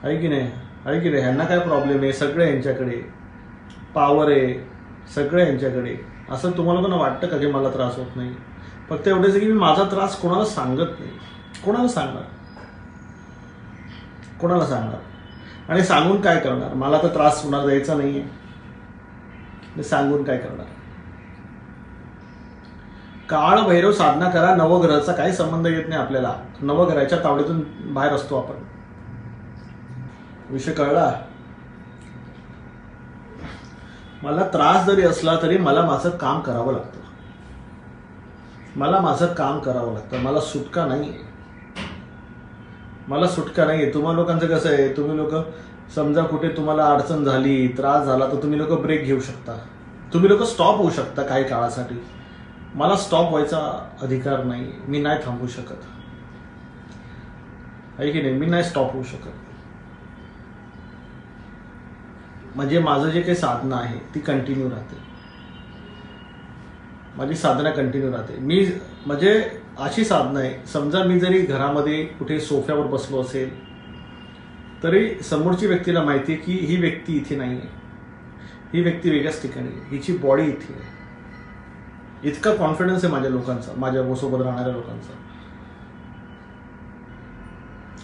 आहे की नाही? आहे की नाही? ह्यांना काय प्रॉब्लेम आहे? सगळे यांच्याकडे पॉवर आहे, सगळे यांच्याकडे. असं तुम्हाला कोणा वाटतं का की मला त्रास होत नाही? फक्त एवढंच की मी माझा त्रास कोणाला सांगत नाही. कोणाला सांगणार? आणि सांगून काय करणार? मला तर त्रास होणार द्यायचा नाहीये, मी सांगून काय करणार? काळ भैरव साधना करा. नवग्रहाचा काही संबंध येत नाही आपल्याला. नवग्रहाच्या तावडीतून बाहेर असतो आपण. विषय कळला. मला त्रास जरी असला तरी मला माझं काम करावं लागतं. मला माझं काम करावं लागतं. मला सुटका नाही. मला सुटका नाही. तुम्हा लोकांचं कसं आहे, तुम्ही लोक समजा कुठे तुम्हाला अडचण झाली, त्रास झाला, तर तुम्ही लोक ब्रेक घेऊ शकता. तुम्ही लोक स्टॉप होऊ शकता काही काळासाठी. मला स्टॉप व्हायचा अधिकार नाही. मी नाही थांबू शकत, आहे की नाही. मी नाही स्टॉप होऊ शकत. म्हणजे माझं जे काही साधना आहे ती कंटिन्यू राहते. माझी साधना कंटिन्यू राहते. मी म्हणजे अशी साधना आहे, समजा मी जरी घरामध्ये कुठे सोफ्यावर बसलो असेल तरी समोरची व्यक्तीला माहिती आहे की ही व्यक्ती इथे नाही आहे, ही व्यक्ती वेगळ्याच ठिकाणी आहे, हिची बॉडी इथे आहे. इतका कॉन्फिडन्स आहे माझ्या लोकांचा, माझ्या सोबत राहणाऱ्या लोकांचा.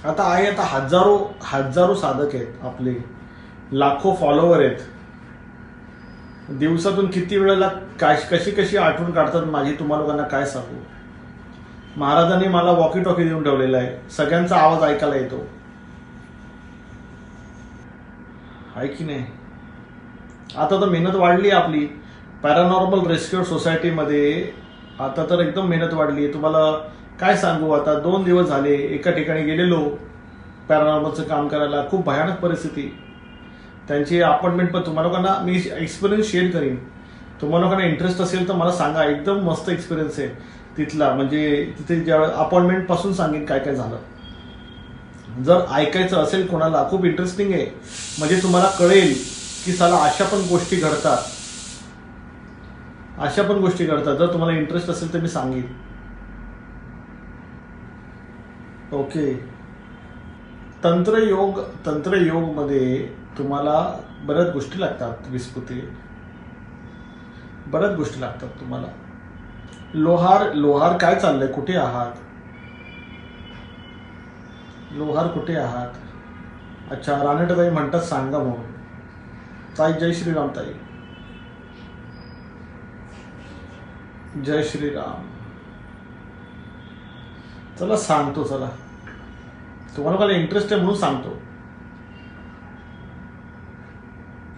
आता हजारो साधक आहेत आपले, लाखो फॉलोवर आहेत. दिवसातून किती वेळेला कशी आठवण काढतात माझी, तुम्हा लोकांना काय सांगू. महाराजांनी मला वॉकी टॉकी देऊन ठेवलेला आहे. सगळ्यांचा आवाज ऐकायला येतो, आहे की नाही. आता तर मेहनत वाढली आपली पॅरानॉर्मल रेस्क्यू सोसायटीमध्ये. आता तर एकदम मेहनत वाढली आहे. तुम्हाला काय सांगू. आता 2 दिवस झाले एका ठिकाणी गेलेलो पॅरानॉर्मलचं काम करायला. खूप भयानक परिस्थिती. त्यांची अपॉइंटमेंट पण तुम्हाला लोकांना मी एक्सपिरियन्स शेअर करीन. तुम्हाला लोकांना इंटरेस्ट असेल तर मला सांगा. एकदम मस्त एक्सपिरियन्स आहे तिथला. म्हणजे तिथे ज्या अपॉइंटमेंट पासून सांगेन काय काय झालं. जर ऐकायचं असेल कोणाला, खूप इंटरेस्टिंग आहे. म्हणजे तुम्हाला कळेल की साला अशा पण गोष्टी घडतात, अशा पण गोष्टी घडतात. जर तुम्हाला इंटरेस्ट असेल तर मी सांगेन. ओके. तंत्रयोग मध्ये तुम्हाला बऱ्याच गोष्टी लागतात. विस्फुते बऱ्याच गोष्टी लागतात तुम्हाला. लोहार काय चाललंय, कुठे आहात. लोहार कुठे आहात. अच्छा, राणेटाताई म्हणतात सांगा म्हणून. ताई जय श्रीराम. ताई जय श्रीराम. चला सांगतो. चला तुम्हाला मला इंटरेस्ट आहे म्हणून सांगतो.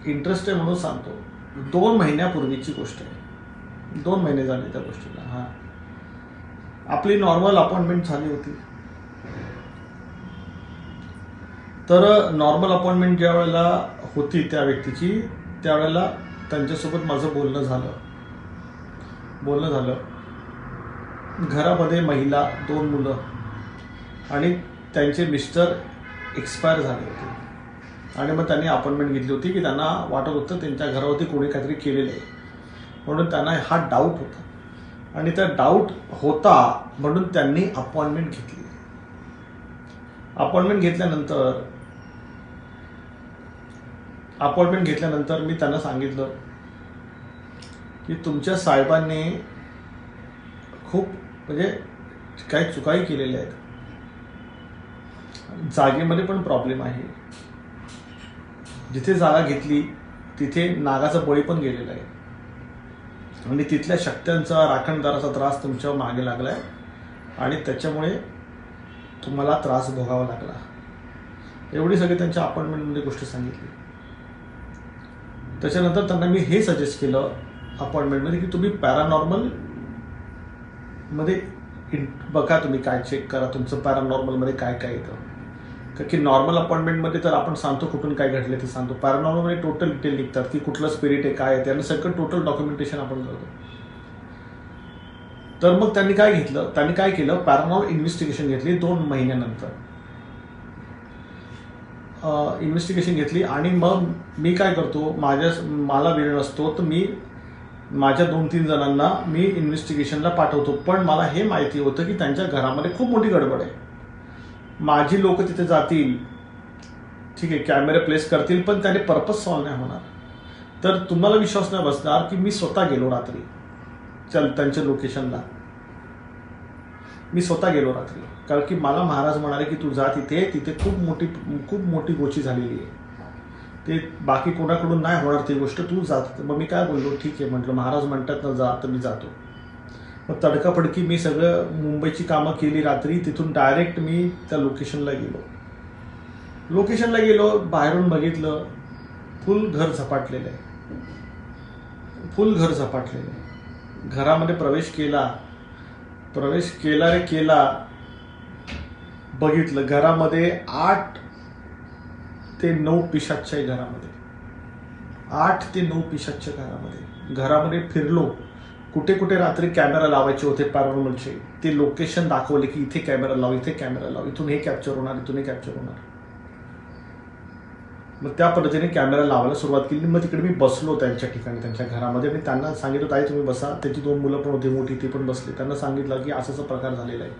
इंटरेस्ट आहे म्हणून सांगतो. 2 महिन्यापूर्वीची गोष्ट आहे. 2 महिने झाले त्या गोष्टीला. हा, आपली नॉर्मल अपॉइंटमेंट झाली होती. तर नॉर्मल अपॉइंटमेंट ज्या वेळेला होती त्या व्यक्तीची, त्यावेळेला त्यांच्यासोबत माझं बोलणं झालं. घरामध्ये महिला, 2 मुलं आणि त्यांचे मिस्टर एक्सपायर झाले होते. आणि मग त्यांनी अपॉइंटमेंट घेतली होती की त्यांना वाटत होतं त्यांच्या घरावरती कोणी काहीतरी केलेलं आहे म्हणून त्यांना हा डाऊट होता. आणि त्या डाऊट होता म्हणून त्यांनी अपॉइंटमेंट घेतली. अपॉइंटमेंट घेतल्यानंतर मी त्यांना सांगितलं की तुमच्या साहेबांनी खूप म्हणजे काही चुकाही केलेल्या आहेत. जागेमध्ये पण प्रॉब्लेम आहे. जिथे जागा घेतली तिथे नागाचा बळी पण गेलेला आहे आणि तिथल्या शक्त्यांचा, राखणदाराचा त्रास तुमच्या मागे लागलाय आणि त्याच्यामुळे तुम्हाला त्रास भोगावा लागला. एवढी सगळी त्यांच्या अपॉइंटमेंटमध्ये गोष्ट सांगितली. त्याच्यानंतर त्यांना मी हे सजेस्ट केलं अपॉइंटमेंटमध्ये की तुम्ही पॅरानॉर्मल मध्ये बघा, तुम्ही काय चेक करा तुमचं पॅरानॉर्मलमध्ये काय काय येतं. का की नॉर्मल अपॉइंटमेंटमध्ये तर आपण सांगतो कुठून काय घडले ते सांगतो. पॅरानॉर्मलमध्ये टोटल डिटेल निघतात की कुठलं स्पिरिट आहे, काय आहे, त्यानं सगळं टोटल डॉक्युमेंटेशन आपण करतो. तर मग त्यांनी काय केलं पॅरानॉर्मल इन्व्हेस्टिगेशन घेतली. 2 महिन्यानंतर इन्व्हेस्टिगेशन घेतली. आणि मग मी काय करतो, मला वेळ नसतो तर मी माझ्या 2-3 जणांना मी इन्व्हेस्टिगेशनला पाठवतो. पण मला हे माहिती होतं की त्यांच्या घरामध्ये खूप मोठी गडबड आहे. माझी लोक तिथे जातील, ठीक आहे, कॅमेरे प्लेस करतील, पण त्याने पर्पज सॉल्व्ह नाही होणार. तर तुम्हाला विश्वास नाही बसणार की मी स्वतः गेलो रात्री त्यांच्या लोकेशनला. मी स्वतः गेलो रात्री कारण की मला महाराज म्हणाले की तू जा तिथे खूप मोठी गोची झालेली आहे. ते बाकी कोणाकडून नाही होणार ती गोष्ट, तू जात. मग मी काय बोललो, ठीक आहे म्हटलं, महाराज म्हणतात ना जा, तर मी जातो. मग तडकाफडकी मी सगळं मुंबईची कामं केली रात्री. तिथून डायरेक्ट मी त्या लोकेशनला गेलो. बाहेरून बघितलं, फुल घर झपाटलेलं आहे. घरामध्ये प्रवेश केला. बघितलं घरामध्ये 8 ते 9 पिशाच्च आहे घरामध्ये. 8 ते 9 पिशाच्च घरामध्ये फिरलो. कुठे कुठे रात्री कॅमेरा लावायचे होते पॅरानॉर्मलचे, ते लोकेशन दाखवले की इथे कॅमेरा लाव, इथून हे कॅप्चर होणार. मग त्या पद्धतीने कॅमेरा लावायला सुरुवात केली. मग तिकडे मी बसलो त्यांच्या ठिकाणी, त्यांच्या घरामध्ये. मी त्यांना सांगितलं, ताई तुम्ही बसा. त्याची 2 मुलं पण होती मोठी, ती पण बसली. त्यांना सांगितलं की असाच प्रकार झालेला आहे.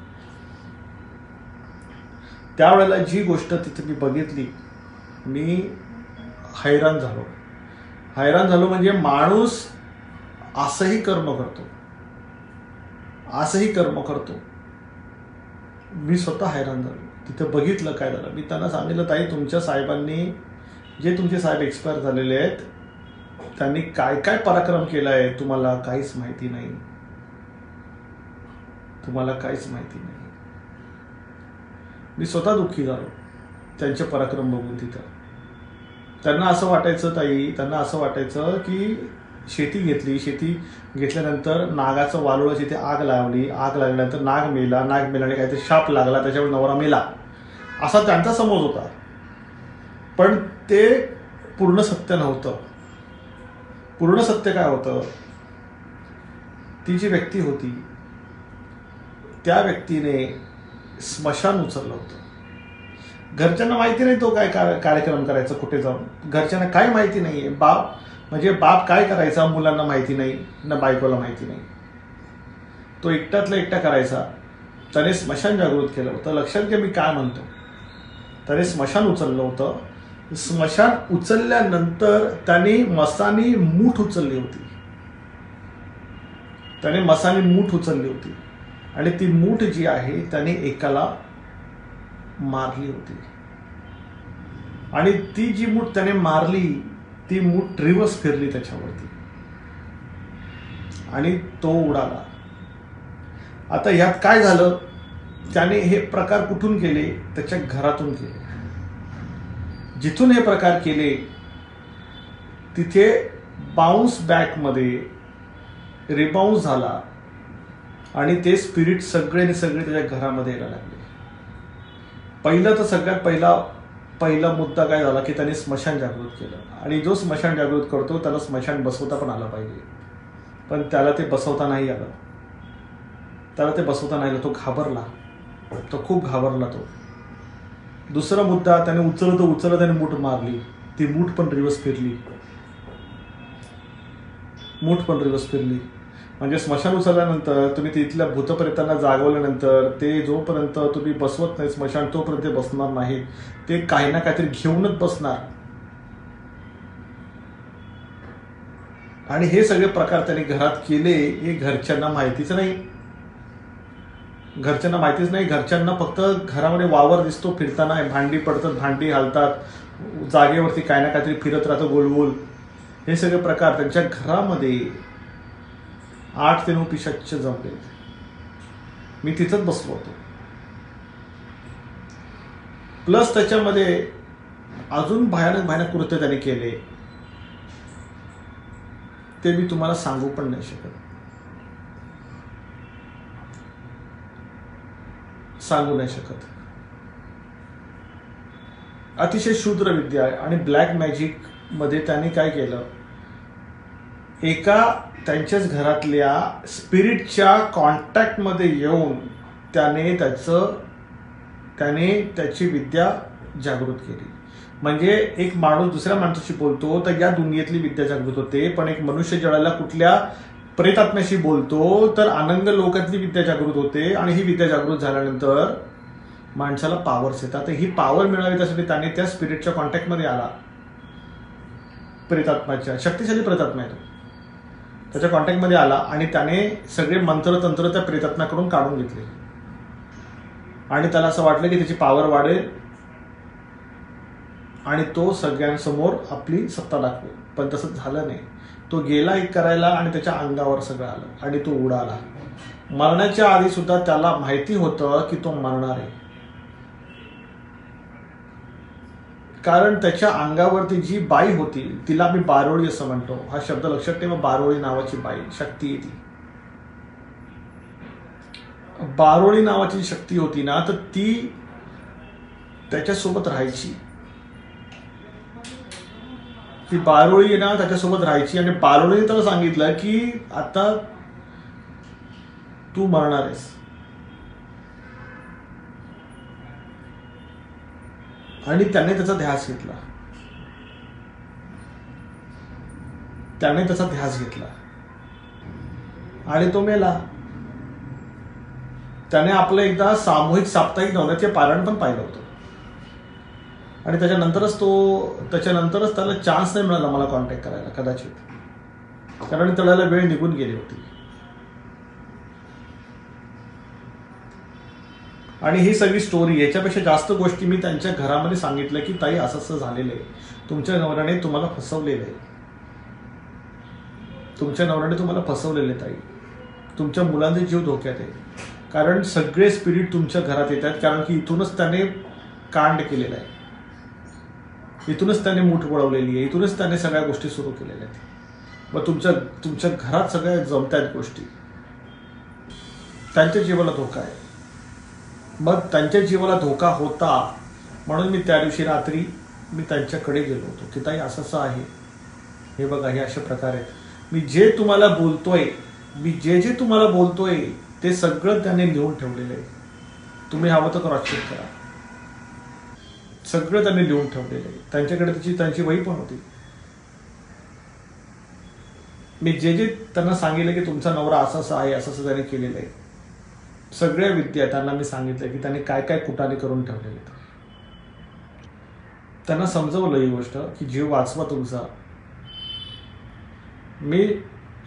त्यावेळेला जी गोष्ट तिथे मी बघितली, मी हैराण झालो. म्हणजे माणूस असंही कर्म करतो. मी स्वतः हैराण झालो. तिथे बघितलं काय झालं. मी त्यांना सांगितलं, ताई तुमच्या साहेबांनी, जे तुमचे साहेब एक्सपायर झालेले आहेत, त्यांनी काय काय पराक्रम केला आहे तुम्हाला काहीच माहिती नाही. मी स्वतः दुःखी झालो त्यांचे पराक्रम बघून. तिथं त्यांना असं वाटायचं की शेती घेतल्यानंतर नागाचं वारुळ तिथे आग लागल्यानंतर नाग मेल्याने काहीतरी शाप लागला, त्याच्यावर नवरा मेला, असा त्यांचा समज होता. पण ते पूर्ण सत्य नव्हतं. पूर्ण सत्य काय होतं, ती जी व्यक्ती होती त्या व्यक्तीने स्मशान उचललं होतं. घरच्यांना माहिती नाही तो काय कार्यक्रम करायचा, कुठे जाऊन. घरच्यांना काय माहिती नाहीये. बाप काय करायचा मुलांना माहिती नाही, ना बायकोला माहिती नाही. तो एकट्यातला एकटा करायचा. त्याने स्मशान जागृत केलं होतं. लक्षात घ्या मी काय म्हणतो. त्याने स्मशान उचललं होतं. स्मशान उचलल्यानंतर त्याने मसानी मूठ उचलली होती. आणि ती मूठ जी आहे त्याने एकाला मारली होती. आणि ती जी मूठ त्याने मारली, ती मूठ रिवर्स फिरली त्याच्यावरती आणि तो उडाला. आता यात काय झालं, त्याने हे प्रकार कुठून केले, त्याच्या घरातून केले. जिथून हे प्रकार केले तिथे बाउन्स बॅक मध्ये रिबाउन्स झाला आणि ते स्पिरिट सगळे त्याच्या घरामध्ये यायला लागले. सगळ्यात पहिला मुद्दा काय झाला की त्याने स्मशान जागृत केलं. आणि जो स्मशान जागृत करतो त्याला स्मशान बसवता पण आलं पाहिजे, पण त्याला ते बसवता नाही आलं. तो घाबरला, तो खूप घाबरला. तो दुसरा मुद्दा, त्याने उचलत त्याने मूठ मारली. ती मूठ पण रिवर्स फिरली. म्हणजे स्मशान उचलल्यानंतर तुम्ही तिथल्या भूतप्रेतांना जागवल्यानंतर ते जोपर्यंत तुम्ही बसवत नाही स्मशान, तोपर्यंत ते बसणार नाही. ते काही ना काहीतरी घेऊनच बसणार. आणि हे सगळे प्रकार त्याने घरात केले, हे घरच्यांना माहितीच नाही. घरच्यांना फक्त घरामध्ये वावर दिसतो फिरताना, भांडी पडतात, भांडी हालतात, जागेवरती काय ना काहीतरी फिरत राहतं गोलगोल. हे सगळे प्रकार त्यांच्या घरामध्ये 8 ते 9 पिशाच्च जमले. मी तिथंच बसलो होतो. प्लस त्याच्यामध्ये अजून भयानक कृत्य त्याने केले, ते मी तुम्हाला सांगू पण नाही शकत. अतिशय शूद्र विद्या आहे. आणि ब्लॅक मॅजिक मध्ये त्याने काय केलं, एका त्यांच्याच घरातल्या स्पिरिटच्या कॉन्टॅक्ट मध्ये येऊन त्याने त्याची विद्या जागृत केली. म्हणजे एक माणूस दुसऱ्या माणसाशी बोलतो तर या दुनियेतली विद्या जागृत होते, पण एक मनुष्य ज्यावेळेला कुठल्या प्रेतात्म्याशी बोलतो तर अनंग लोकातली विद्या जागृत होते. आणि ही विद्या जागृत झाल्यानंतर माणसाला पॉवर्स येतात. ही पॉवर मिळावी त्यासाठी त्याने त्या स्पिरिटच्या कॉन्टॅक्टमध्ये आला. प्रेतात्म्याच्या, शक्तिशाली प्रेतात्मा आहे तो, त्याच्या कॉन्टॅक्टमध्ये आला आणि त्याने सगळे मंत्रतंत्र त्या प्रेतात्म्याकडून काढून घेतले. आणि त्याला असं वाटलं की त्याची पॉवर वाढेल आणि तो सगळ्यांसमोर आपली सत्ता दाखवेल. पण तसं झालं नाही. तो गेला एक करायला आणि त्याच्या अंगावर सगळं आलं आणि तो उडाला. मरण्याच्या आधी सुद्धा त्याला माहिती होतं की तो मरणार आहे, कारण त्याच्या अंगावरती जी बाई होती तिला मी बारोळी असं म्हणतो. हा शब्द लक्षात ठेवा, बारोळी नावाची बाई शक्ती आहे ती. बारोळी नावाची शक्ती होती ना, तर ती त्याच्यासोबत राहायची. ती बारोळी आहे ना त्याच्यासोबत राहायची आणि बारोळीने त्याला सांगितलं की आता तू मरणार आहेस. आणि त्याने त्याचा ध्यास घेतला. आणि तो मेला. त्याने आपलं एकदा सामूहिक साप्ताहिक नवरात्रीचे पारायण पण पाहिलं होतं. आणि त्याच्यानंतरच त्याला चान्स नाही मिळाला मला कॉन्टॅक्ट करायला कदाचित, कारण त्याला वेळ निघून गेली होती. आणि ही सगळी स्टोरी, याच्यापेक्षा जास्त गोष्टी मी त्यांच्या घरामध्ये सांगितलं की ताई असं असं झालेलं आहे, तुमच्या नवऱ्याने तुम्हाला फसवलेलं आहे, ताई, तुमच्या मुलांचे जीव धोक्यात आहे, कारण सगळे स्पिरिट तुमच्या घरात येत आहेत, कारण की इथूनच त्याने कांड केलेला आहे, इथूनच त्याने मूठ वळवलेली आहे, इथूनच त्याने सगळ्या गोष्टी सुरू केलेल्या आहेत. मग तुमच्या घरात सगळ्या जमतायत गोष्टी, त्यांच्या जीवाला धोका आहे. मग त्यांच्या जीवाला धोका होता म्हणून मी त्या दिवशी रात्री मी त्यांच्याकडे गेलो होतो की ताई असं असं आहे, हे बघा हे अशा प्रकारे मी जे तुम्हाला बोलतोय ते सगळं त्याने लिहून ठेवलेलं आहे, तुम्ही हवं तर क्रॉस चेक करा. सगळं त्यांनी लिहून ठेवलेलं आहे. त्यांच्याकडे त्यांची वही पण होती. मी जे त्यांना सांगितलं की तुमचा नवरा असं असं आहे, असं असं त्याने केलेलं आहे, सगळ्या विद्या त्यांना मी सांगितलं की त्याने काय काय कुटाने करून ठेवलेले. त्यांना समजवलं ही गोष्ट की जीव वाचवा तुमचा. मी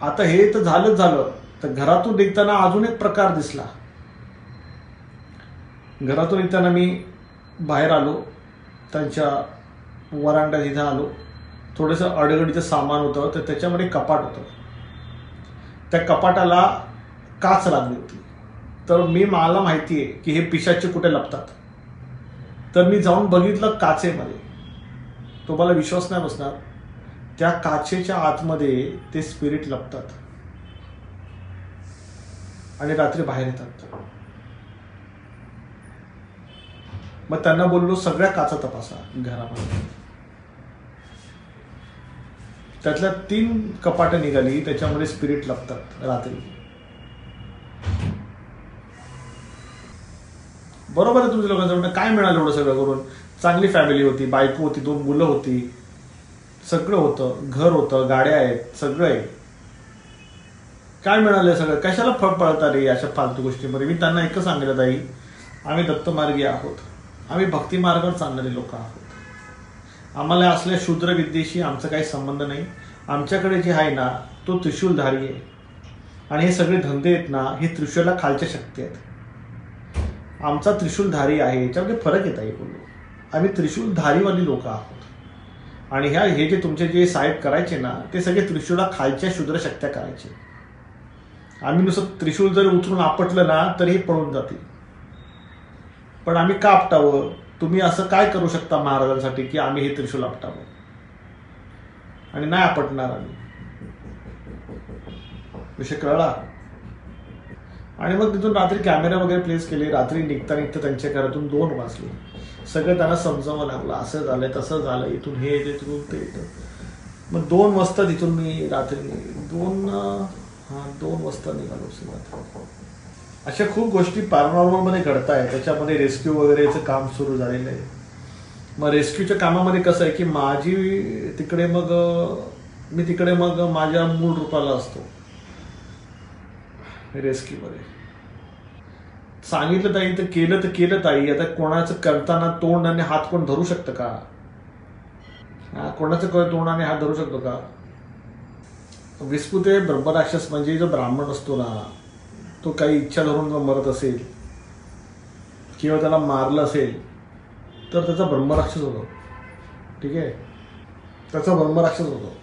आता हे तर झालं, तर घरातून निघताना अजून एक प्रकार दिसला. घरातून निघताना मी बाहेर आलो, त्यांच्या वरांड्यात इथं आलो. थोडंसं अडगडीचं सामान होतं, तर त्याच्यामध्ये कपाट होतं. त्या कपाटाला काच लागली होती. तर मला माहिती आहे की हे पिशाचे कुठे लपतात. तर मी जाऊन बघितलं काचेमध्ये. तुम्हाला विश्वास नाही बसणार, त्या काचेच्या आतमध्ये ते स्पिरिट लपतात आणि रात्री बाहेर येतात. मग त्यांना बोललो सगळ्या काचा तपासा घरामध्ये. त्यातल्या 3 कपाटं निघाली, त्याच्यामध्ये स्पिरिट लपतात रात्री. बरोबर आहे तुमच्या लोकांचं म्हणणं, काय मिळालं एवढं सगळं करून? चांगली फॅमिली होती, बायको होती, 2 मुलं होती, सगळं होतं, घर होतं, गाड्या आहेत, सगळं आहे, काय मिळालं सगळं? कशाला फळ पळता रे अशा फालतू गोष्टीमध्ये? मी त्यांना एकच सांगितलं ताई, आम्ही दत्तमार्गी आहोत, आम्ही भक्ती मार्गावर चालणारे लोक आहोत, आम्हाला असल्या शूद्र विद्येशी आमचा काही संबंध नाही. आमच्याकडे जे आहे ना तो त्रिशूलधारी आहे, आणि हे सगळे धंदे आहेत ना हे त्रिशूला खालच्या शक्ती आहेत. आमचा त्रिशूलधारी आहे, याच्यामध्ये फरक येत आहे. बोललो आम्ही त्रिशूलधारीवाली लोक आहोत, आणि हे जे तुमचे जे साहेब करायचे ना ते सगळे त्रिशूला खालच्या शूद्र शक्त्या करायचे. आम्ही नुसतं त्रिशूल जर उचलून आपटलं ना तरी पळून जातील. पण आम्ही का आपटावं? तुम्ही असं काय करू शकता महाराजांसाठी की आम्ही हे त्रिशूल आपटावं? आणि नाही आपटणार आम्ही. विषय कळला. आणि मग तिथून रात्री कॅमेरा वगैरे प्लेस केले. रात्री निघता त्यांच्या घरातून 2 वाजले. सगळं त्यांना समजावं लागलं, असं झालंय तसं झालं, इथून हे येतं तिथून ते येतं. मग 2 वाजता तिथून मी रात्री 2 वाजता निघालो सुरुवात. अशा खूप गोष्टी पॅरानॉर्मलमध्ये घडत आहेत. त्याच्यामध्ये रेस्क्यू वगैरेचं काम सुरू झालेलं आहे. मग रेस्क्यूच्या कामामध्ये कसं आहे की मी तिकडे मग माझ्या मूळ रूपाला असतो रेस्क्यूमध्ये. सांगितलं ताई तर केलं ताई. आता कोणाचं करताना तोंड आणि हात कोण धरू शकतं का? कोणाचं तोंड आणि हात धरू शकतो का? विस्पुते ब्रह्मराक्षस म्हणजे जो ब्राह्मण असतो ना तो काही इच्छा धरून जर मरत असेल किंवा त्याला मारलं असेल तर त्याचा ब्रह्मराक्षस होतो. ठीक आहे, त्याचा ब्रह्मराक्षस होतो.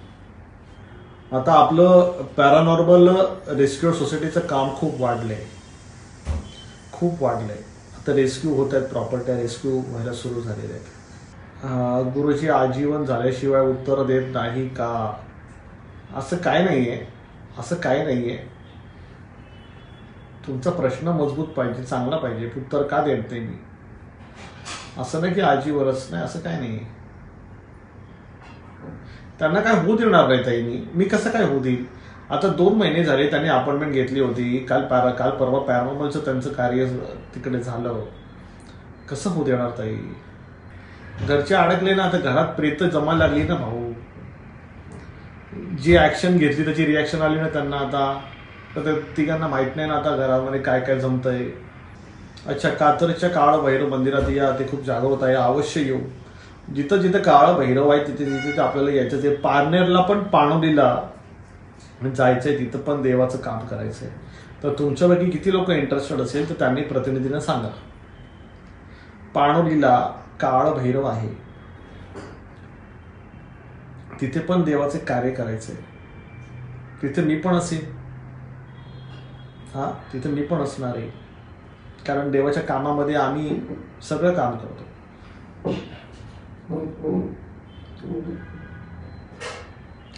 आता आपलं पॅरानॉर्मल रेस्क्यू सोसायटीचं काम खूप वाढलंय. खूप वाढलं आहे. आता रेस्क्यू होत आहेत, प्रॉपर्ट्या रेस्क्यू व्हायला सुरू झालेल्या आहेत. गुरुजी आजीवन झाल्याशिवाय उत्तर देत नाही का? असं काय नाही आहे, असं काय नाही आहे. तुमचा प्रश्न मजबूत पाहिजे, चांगला पाहिजे. उत्तर का देत नाही मी? असं नाही की आजीवरच नाही, असं काय नाही. त्यांना काय होऊ देणार नाही ताई. मी कसं काय होऊ देईल? आता 2 महिने झाले त्यांनी अपॉइंटमेंट घेतली होती. काल परवा पॅरानॉर्मलचं त्यांचं कार्य तिकडे झालं. कसं होऊ देणार ताई? घरचे अडकले ना, आता घरात प्रेत जमा लागली ना भाऊ. जी ऍक्शन घेतली त्याची रिॲक्शन आली ना त्यांना. आता तर तिघांना माहित नाही ना आता घरामध्ये काय काय जमतंय. अच्छा, कातरच्या काळ भैरव मंदिरात या, ते खूप जागृत आहे, अवश्य येऊ. जिथं जिथं काळ भैरव आहे तिथे तिथे आपल्याला यायचं. ते पारनेरला पण पाणवलीला जायचंय, तिथं पण देवाचं काम करायचंय. तर तुमच्यापैकी किती लोक इंटरेस्टेड असेल तर त्यांनी प्रतिनिधींना सांगा. पाणवलीला काळ भैरव आहे, तिथे पण देवाचे कार्य करायचंय. तिथे मी पण असेल. तिथे मी पण असणार आहे, कारण देवाच्या कामामध्ये आम्ही सगळं काम करतो.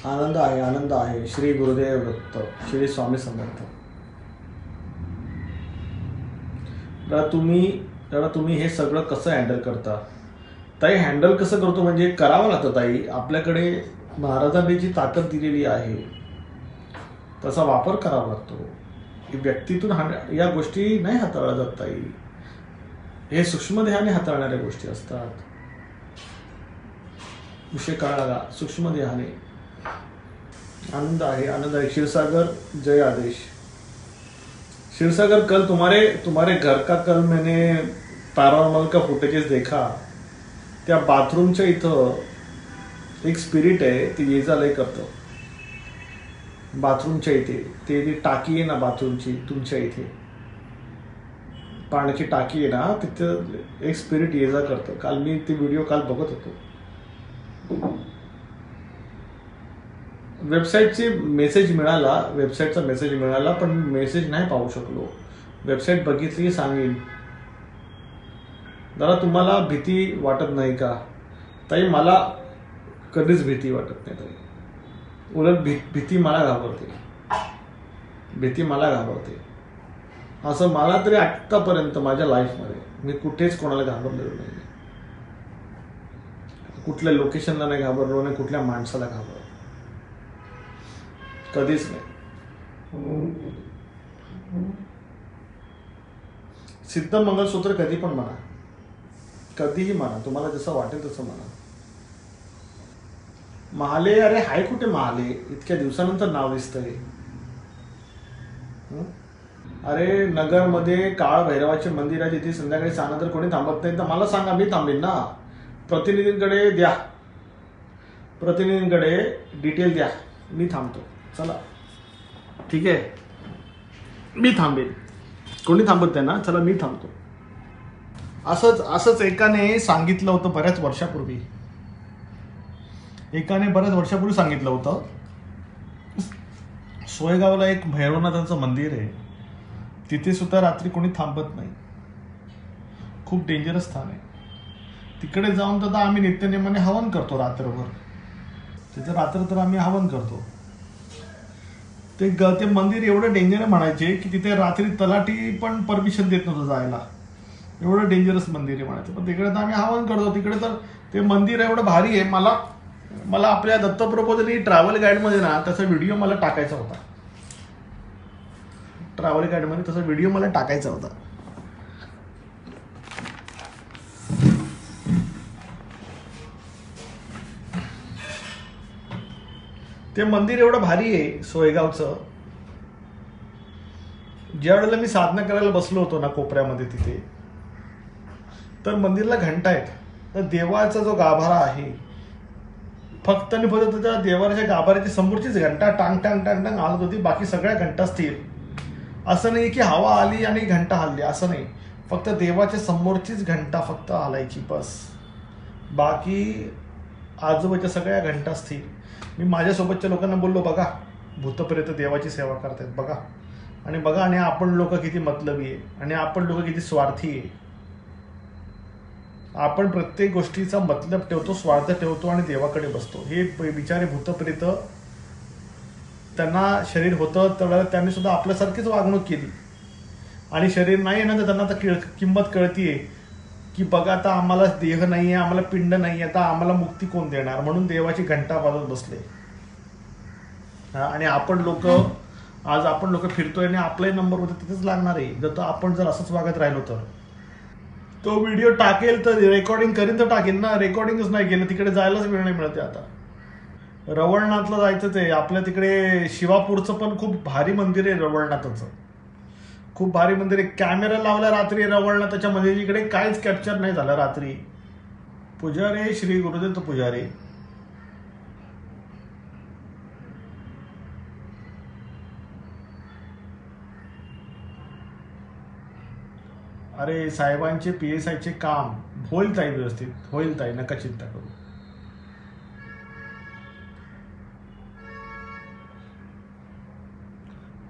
आनंद आहे, आनंद आहे. श्री गुरुदेव दत्त, श्री स्वामी समर्थ. दादा तुम्ही हे सगळं कसं हँडल करता? ताई हँडल कसं करतो म्हणजे करावं लागतं ताई. आपल्याकडे महाराजांनी जी ताकद दिलेली आहे त्याचा वापर करावा लागतो. व्यक्तीतून या गोष्टी नाही हाताळल्या जात ताई. हे सूक्ष्म देहाने हाताळणाऱ्या गोष्टी असतात. विषय कळाला, सूक्ष्म देहाने. आनंद आहे, आनंद आहे. क्षीरसागर जय आदेश. क्षीरसागर कल तुम्हारे घर का कल मैंने पैरानॉर्मल का फुटेजेस देखा. त्या बाथरूमच्या इथं एक स्पिरिट आहे, ते ये जा लय करतं. बाथरूमच्या इथे ते टाकी आहे ना बाथरूमची, तुमच्या इथे पाण्याची टाकी आहे ना, तिथं एक स्पिरिट ये जा करतं. काल मी ते व्हिडिओ बघत होतो. वेबसाईटचा मेसेज मिळाला पण मेसेज नाही पाहू शकलो. वेबसाईट बघितली सांगेन. दादा तुम्हाला भीती वाटत नाही का? ताई मला कधीच भीती वाटत नाही ताई. उलट भीती मला घाबरते. असं मला तरी आतापर्यंत माझ्या लाईफमध्ये मी कुठेच कोणाला घाबरलेलो नाही. कुठल्या लोकेशनला नाही घाबरलो, नाही कुठल्या माणसाला घाबरलो, कधीच नाही. सिद्ध मंगलसूत्र कधी पण म्हणा, कधीही म्हणा, तुम्हाला जसं वाटेल तसं म्हणा. महाले, अरे हाय कुठे महाले? इतक्या दिवसानंतर नाव दिसतंय. अरे नगरमध्ये काळ भैरवाचे मंदिर आहे, तिथे संध्याकाळी सांगणार कोणी थांबत नाही तर मला सांगा, मी थांबेन ना. प्रतिनिधींकडे द्या, प्रतिनिधींकडे डिटेल द्या, मी थांबतो. चला ठीक आहे, मी थांबेन. कोणी थांबत नाही ना, चला मी थांबतो. असंच एकाने सांगितलं होतं बऱ्याच वर्षापूर्वी. सांगितलं होतं. सोयगावला एक भैरवनाथांचं मंदिर आहे, तिथे सुद्धा रात्री कोणी थांबत नाही. खूप डेंजरस स्थान आहे. तिकडे जाऊन तर आम्ही नित्यनेमाने हवन करतो रात्रभर. तिथे रात्र आम्ही हवन करतो. ते मंदिर एवढं डेंजर म्हणायचे की तिथे रात्री तलाठी पण परमिशन देत नव्हतं जायला. एवढं डेंजरस मंदिर आहे म्हणायचं. पण तिकडे तर आम्ही हवन करतो. तिकडे तर ते मंदिर एवढं भारी आहे. मला आपल्या दत्तप्रबोधिनी ट्रॅव्हल गाईडमध्ये ना त्याचा व्हिडिओ मला टाकायचा होता. ते मंदिर एवढं भारी आहे सोयगावचं. ज्या वेळेला मी साधना करायला बसलो होतो ना कोपऱ्यामध्ये तिथे, तर मंदिरला घंटा आहेत. तर देवाचा जो गाभारा आहे, फक्त आणि फक्त त्या देवाच्या गाभाऱ्याची समोरचीच घंटा टांग टांग टांग टांग हलत होती. बाकी सगळ्या घंटा स्थिर. असं नाही की हवा आली आणि घंटा हलली, असं नाही. फक्त देवाच्या समोरचीच घंटा फक्त हलायची बस. बाकी आजूबाजूच्या सगळ्या घंटा स्थिर. मी माझ्यासोबतच्या लोकांना बोललो, बघा भूतप्रेत देवाची सेवा करतायत बघा. आणि बघा, आणि आपण लोक किती मतलबी आहे, आणि आपण लोक किती स्वार्थी आहे. आपण प्रत्येक गोष्टीचा मतलब ठेवतो, स्वार्थ ठेवतो आणि देवाकडे बसतो. हे बिचारे भूतप्रेत, त्यांना शरीर होतं तर त्यांनी सुद्धा आपल्यासारखीच वागणूक केली, आणि शरीर नाही ना तर त्यांना आता किंमत कळतीये की बघा, आता आम्हाला देह नाहीये, आम्हाला पिंड नाहीये, आता आम्हाला मुक्ती कोण देणार, म्हणून देवाची घंटा वाजवत बसले. आणि आपण लोक फिरतोय आणि आपलाही नंबर होता तिथेच लागणार आहे जर आपण जर असंच वागत राहिलो तर. तो व्हिडिओ टाकेल तर रेकॉर्डिंग करीन तर टाकेल ना, रेकॉर्डिंगच नाही केलं, तिकडे जायलाच वेळ नाही मिळते. आता रवळनाथला जायचं, ते आपल्या तिकडे शिवापूरचं पण खूप भारी मंदिर आहे. रवळनाथाचं खूप भारी मंदिर आहे. कॅमेरा लावला रात्री रवळनाथाच्या मंदिराकडे, काहीच कॅप्चर नाही झालं रात्री. पुजारी श्री गुरुदत्त पुजारी. अरे साहेबांचे PSIचे काम होईल ताई, व्यवस्थित होईल ताई, नका चिंता करू.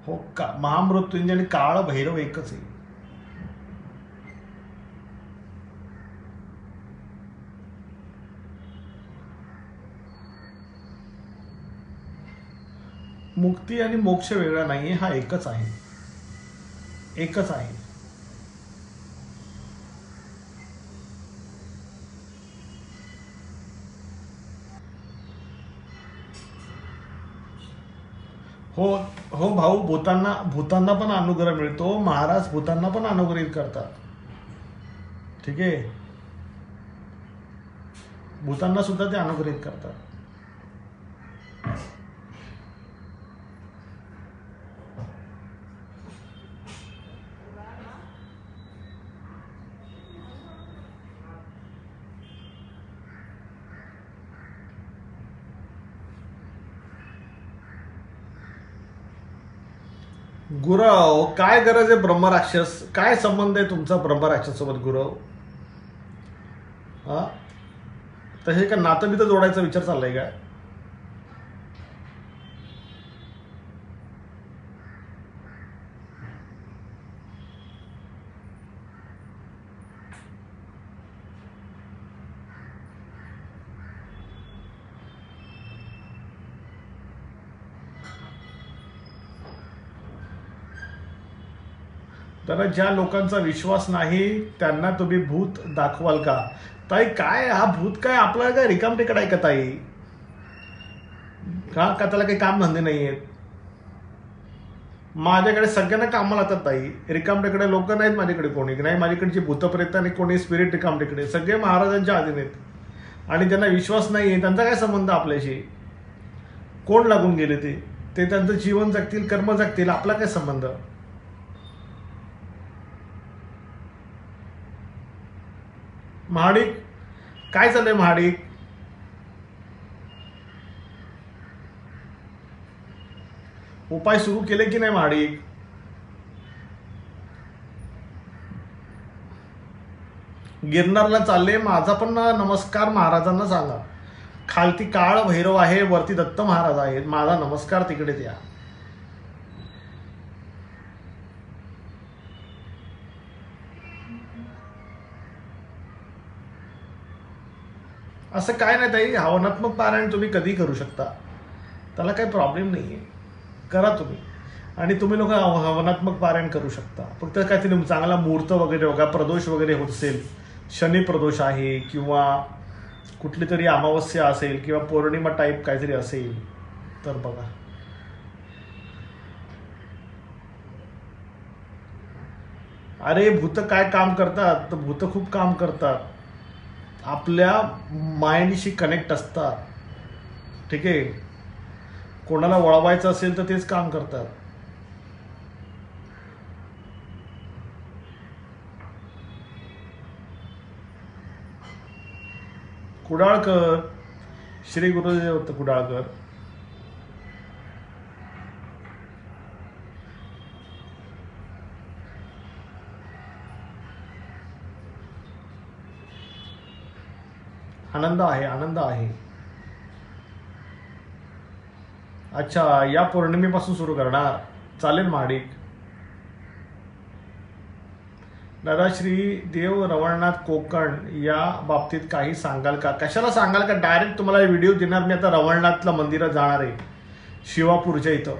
हो का, महामृत्युंजय आणि काळ भैरव एकच आहे. मुक्ती आणि मोक्ष वेगळा नाहीये, हा एकच आहे, एकच आहे. हो हो भाऊ, भूतांना पण अनुग्रह मिळतो. महाराज भूतांना पण अनुग्रहित करतात. ठीक आहे, भूतांना सुद्धा ते अनुग्रहित करतात. गुरव, काय गरज आहे ब्रह्मराक्षस, काय संबंध आहे तुमचा ब्रह्मराक्षस सोबत गुरव? हा, तसे का नातं बितं जोडायचा विचार चाललाय काय? तर ज्या लोकांचा विश्वास नाही त्यांना तुम्ही भूत दाखवाल का? ताई काय हा भूत काय आपल्याला काय रिकामटेकडा आहे का ताई? का त्याला काही काम धंदे नाही आहेत? माझ्याकडे सगळ्यांना कामाला लागतात ताई. रिकामटेकडे लोक नाहीत माझ्याकडे, कोणी नाही माझ्याकडची भूतप्रेत आणि कोणी स्पिरिट रिकामटेकडे, सगळे महाराजांच्या अधीन आहेत. आणि ज्यांना विश्वास नाहीये त्यांचा काय संबंध आपल्याशी? कोण लागून गेले ते त्यांचं जीवन जगतील, कर्म जगतील, आपला काय संबंध? महाडिक काय चाललंय? महाडिक उपाय सुरू केले की नाही? महाडिक गिरनारला चालले. माझा पण नमस्कार महाराजांना सांगा. खालती काळ भैरव आहे, वरती दत्त महाराज आहेत. माझा नमस्कार तिकडे द्या. असं काय नाही ताई, हवनात्मक पारायण तुम्ही कधी करू शकता, त्याला काही प्रॉब्लेम नाहीये, करा तुम्ही. आणि तुम्ही लोक हवनात्मक पारायण करू शकता. फक्त काहीतरी चांगला मुहूर्त वगैरे बघा, प्रदोष वगैरे होत असेल, शनी प्रदोष आहे किंवा कुठली तरी अमावस्या असेल किंवा पौर्णिमा टाईप काहीतरी असेल तर बघा. अरे भूत काय काम करतात? तर भूत खूप काम करतात, आपल्या माइंडशी कनेक्ट असतात. ठीक आहे, कोणाला वळवायचं असेल तर तेच काम करतात. कुडाळकर, श्री गुरुदेव कुडाळकर. आनंद आहे, आनंद आहे. अच्छा, या पौर्णिमेपासून सुरू करणार, चालेल महाडिक. दादा श्री देव रवळनाथ कोकण या बाबतीत काही सांगाल का? कशाला सांगाल का? डायरेक्ट तुम्हाला व्हिडिओ देणार मी. आता रवळनाथला मंदिरात जाणार आहे शिवापूरच्या इथं.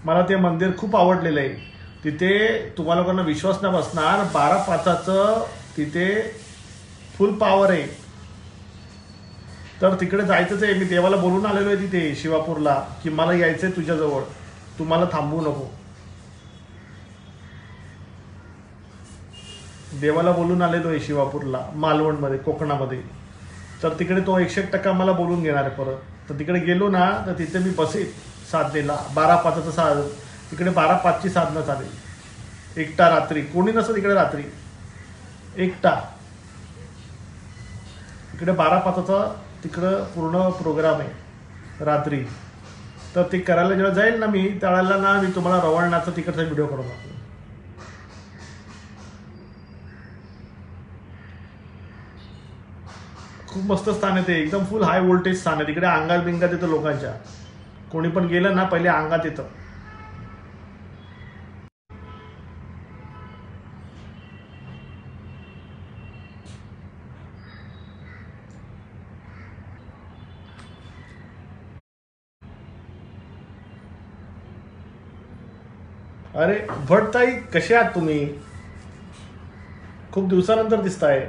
मला ते मंदिर खूप आवडलेलं आहे. तिथे तुम्हाला लोकांना विश्वास नाही बसणार, 12/5चं तिथे फुल पॉवर आहे. तर तिकडे जायचंच आहे. मी देवाला बोलून आलेलो आहे तिथे शिवापूरला की मला यायचंय तुझ्याजवळ, तू मला थांबवू नको. देवाला बोलून आलेलो आहे शिवापूरला, मालवणमध्ये, कोकणामध्ये. तर तिकडे तो 100% मला बोलून घेणार आहे परत. तर तिकडे गेलो ना तर तिथे मी बसेल साधनेला. 12/5चं साध तिकडे 12/5ची साधना चालेल. एकटा रात्री, कोणी नसतं तिकडे रात्री, एकटा. तिकडे 12/5चा तिकडं पूर्ण प्रोग्राम आहे रात्री. तर ते करायला जेव्हा जाईल ना मी, त्यावेळेला ना मी तुम्हाला रवळनाथचा तिकडचा व्हिडिओ करून दाखवेन. खूप मस्त स्थान आहे ते, एकदम फुल हाय व्होल्टेज स्थान आहे. तिकडे अंगात बिंगात येतं लोकांच्या. कोणी पण गेलं ना पहिले अंगात येतं. अरे भटताई, कसे आहात तुम्ही? खूप दिवसानंतर दिसताय.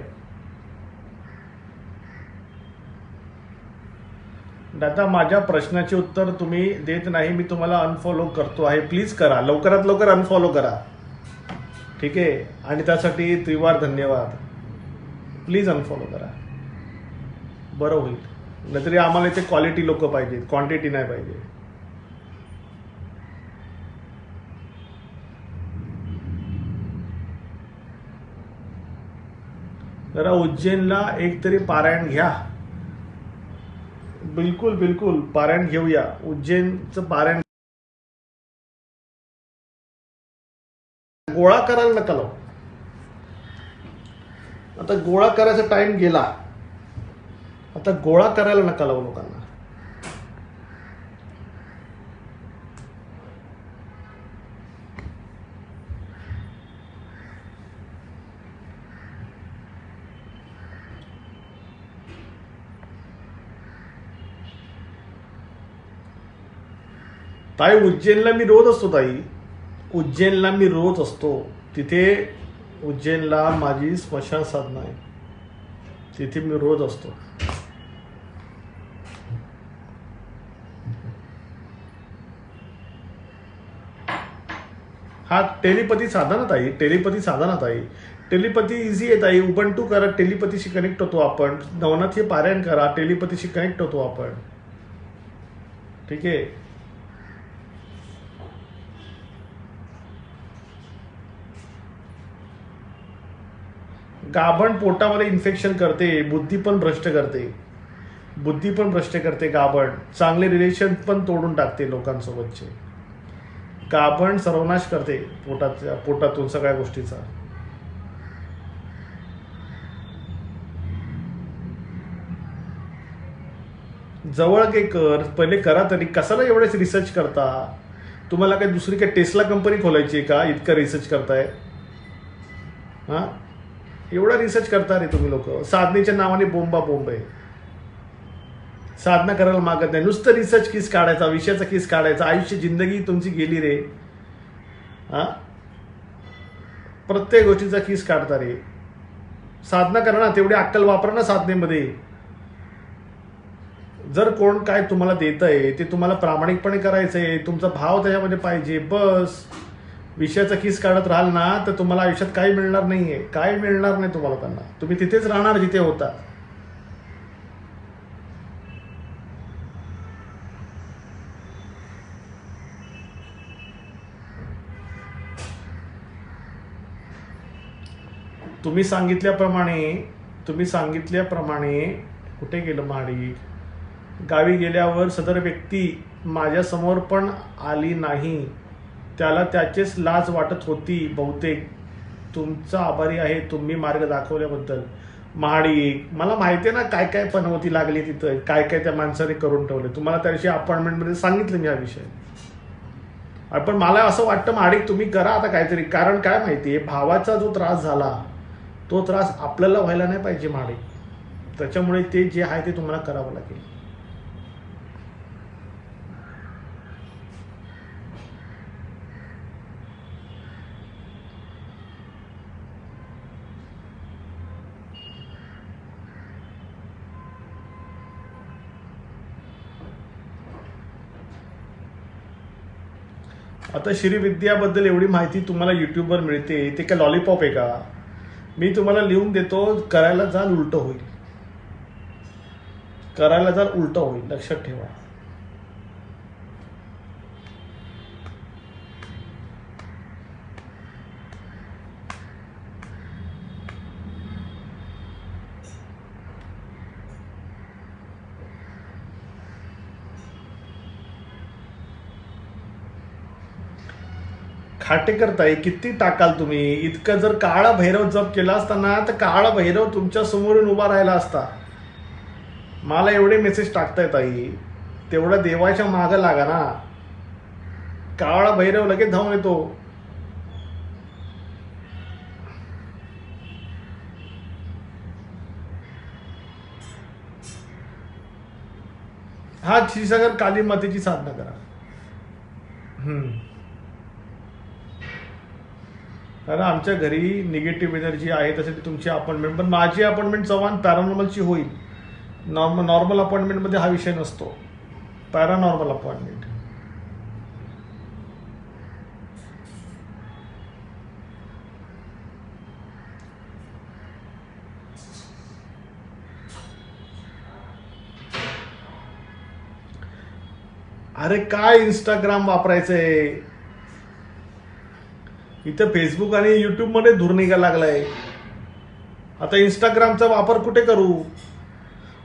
दादा माझ्या प्रश्नाचे उत्तर तुम्ही देत नाही, मी तुम्हाला अनफॉलो करतो आहे. प्लीज करा, लवकरात लवकर अनफॉलो करा, ठीक आहे? आणि त्यासाठी त्रिवार धन्यवाद. प्लीज अनफॉलो करा, बरं होईल. नाहीतरी आम्हाला इथे क्वालिटी लोक पाहिजे, क्वांटिटी नाही पाहिजे. जरा उज्जैनला एक तरी पारायण घ्या. बिलकुल बिलकुल पारायण घेऊया. उज्जैनचं पारायण गोळा करायला नका लावू. आता गोळा करायचा टाइम गेला. आता गोळा करायला नका लावू लोकांना. ताई उज्जैनला मी रोज असतो. ताई उज्जैनला मी रोज असतो. तिथे उज्जैनला माझी स्मशान साधना आहे, तिथे मी रोज असतो. हा टेलिपॅथी साधा ना ताई, टेलिपॅथी साधा ना ताई. टेलिपॅथी इझी आहे ताई. उबंटू करा, टेलिपॅथीशी कनेक्ट होतो आपण. नवनाथ हे पारायण करा, टेलिपॅथीशी कनेक्ट होतो आपण, ठीक आहे? गाभण पोटामध्ये इन्फेक्शन करते, बुद्धी पण भ्रष्ट करते, बुद्धी पण भ्रष्ट करते गाभण. चांगले रिलेशन पण तोडून टाकते लोकांसोबतचे. गाभण सर्वनाश करते पोटातून सगळ्या गोष्टीचा. जवळ काही कर, पहिले करा तरी. कशाला एवढेच रिसर्च करता? तुम्हाला काही दुसरी काही टेस्ला कंपनी खोलायची आहे का? इतकं रिसर्च करताय हा? एवढा रिसर्च करता रे तुम्ही लोक. साधनेच्या नावाने बोंबा बोंब आहे. साधना करायला मागत नाही, नुसतं रिसर्च किस काढायचा, विषयाचा किस काढायचा. आयुष्य जिंदगी तुमची गेली रे. हा, प्रत्येक गोष्टीचा किस काढता रे. साधना करा ना, तेवढी अक्कल वापरा ना साधनेमध्ये. जर कोण काय तुम्हाला देत आहे ते तुम्हाला प्रामाणिकपणे करायचंय, तुमचा भाव त्याच्यामध्ये पाहिजे, बस. विषयाचा किस काढत राहाल ना तर तुम्हाला आयुष्यात काही मिळणार नाहीये, काही मिळणार नाही तुम्हाला. त्यांना तुम्ही तिथेच राहणार जिथे होता. तुम्ही सांगितल्याप्रमाणे कुठे गेलं महाडी? गावी गेल्यावर सदर व्यक्ती माझ्यासमोर पण आली नाही. त्याला त्याचीच लाज वाटत होती बहुतेक. तुमचा आभारी आहे तुम्ही मार्ग दाखवल्याबद्दल. महाडी, मला माहिती आहे ना काय काय पनवती लागली तिथं, काय काय त्या माणसाने करून ठेवले. तुम्हाला त्या दिवशी अपॉइंटमेंटमध्ये सांगितलं मी हा विषय. पण मला असं वाटतं माडिक तुम्ही करा आता काहीतरी, कारण काय माहितीये भावाचा जो त्रास झाला तो त्रास आपल्याला व्हायला नाही पाहिजे माडिक, त्याच्यामुळे ते जे आहे ते तुम्हाला करावं लागेल. आता श्रीविद्याबद्दल एवढी माहिती तुम्हाला युट्यूबवर मिळते, ते काय लॉलीपॉप आहे का? मी तुम्हाला लिहून देतो, करायला जाल उलट होईल, करायला जाल उलट होईल, लक्षात ठेवा. खाटेकर ताई किती टाकाल तुम्ही? इतकं जर काळा भैरव जप केला असताना तर काळा भैरव तुमच्या समोरून उभा राहिला असता. मला एवढे मेसेज टाकताय ताई, तेवढा देवाच्या मागं लागा ना. काळा भैरव लगेच धावून येतो. हा क्षीरसागर काली मातेची साधना करा. कारण आमच्या घरी निगेटिव्ह एनर्जी आहे, त्यासाठी तुमची अपॉइंटमेंट, पण माझी अपॉइंटमेंट चव्हाण पॅरानॉर्मलची होईल. नॉर्मल अपॉइंटमेंटमध्ये हा विषय नसतो, पॅरानॉर्मल अपॉइंटमेंट. अरे काय इंस्टाग्राम वापरायचंय? इथं फेसबुक आणि युट्यूब मध्ये धूर निघायला लागलाय. आता इंस्टाग्रामचा वापर कुठे करू?